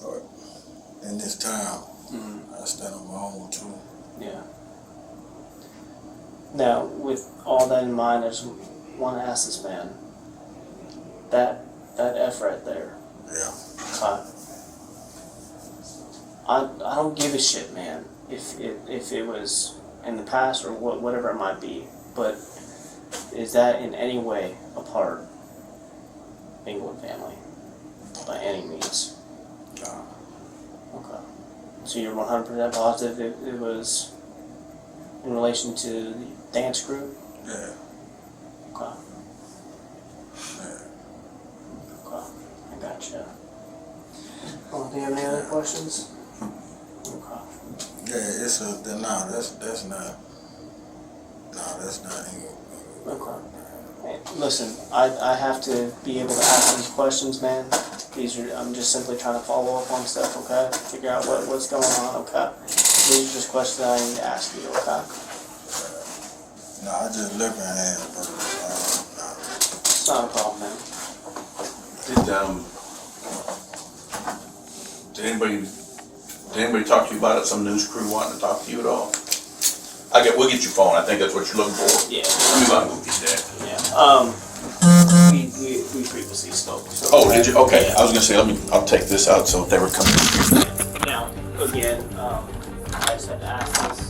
But in this town, I stand on my own too. Yeah. Now, with all that in mind, I just want to ask this man. That F right there. Yeah. I don't give a shit, man. If it was in the past or whatever it might be, but Is that in any way a part of England family? By any means? Nah. Okay. So you're 100% positive it was in relation to the dance group? Yeah. Okay. Yeah. Okay. I gotcha. Well, do you have any other questions? Okay. Yeah, it's a, that's not England. Okay. Hey, listen, I have to be able to ask these questions, man. I'm just simply trying to follow up on stuff, okay? Figure out what's going on, okay? These are just questions that I need to ask you, okay? No, I just look at it, but It's not a problem, man. Did anybody talk to you about it? Some news crew wanting to talk to you at all? We'll get your phone. I think that's what you're looking for. Yeah. We'll get that. Yeah. We previously spoke. So Oh, did you? Okay. I was gonna say, I'll take this out so if they were coming. Now, again, I just had to ask this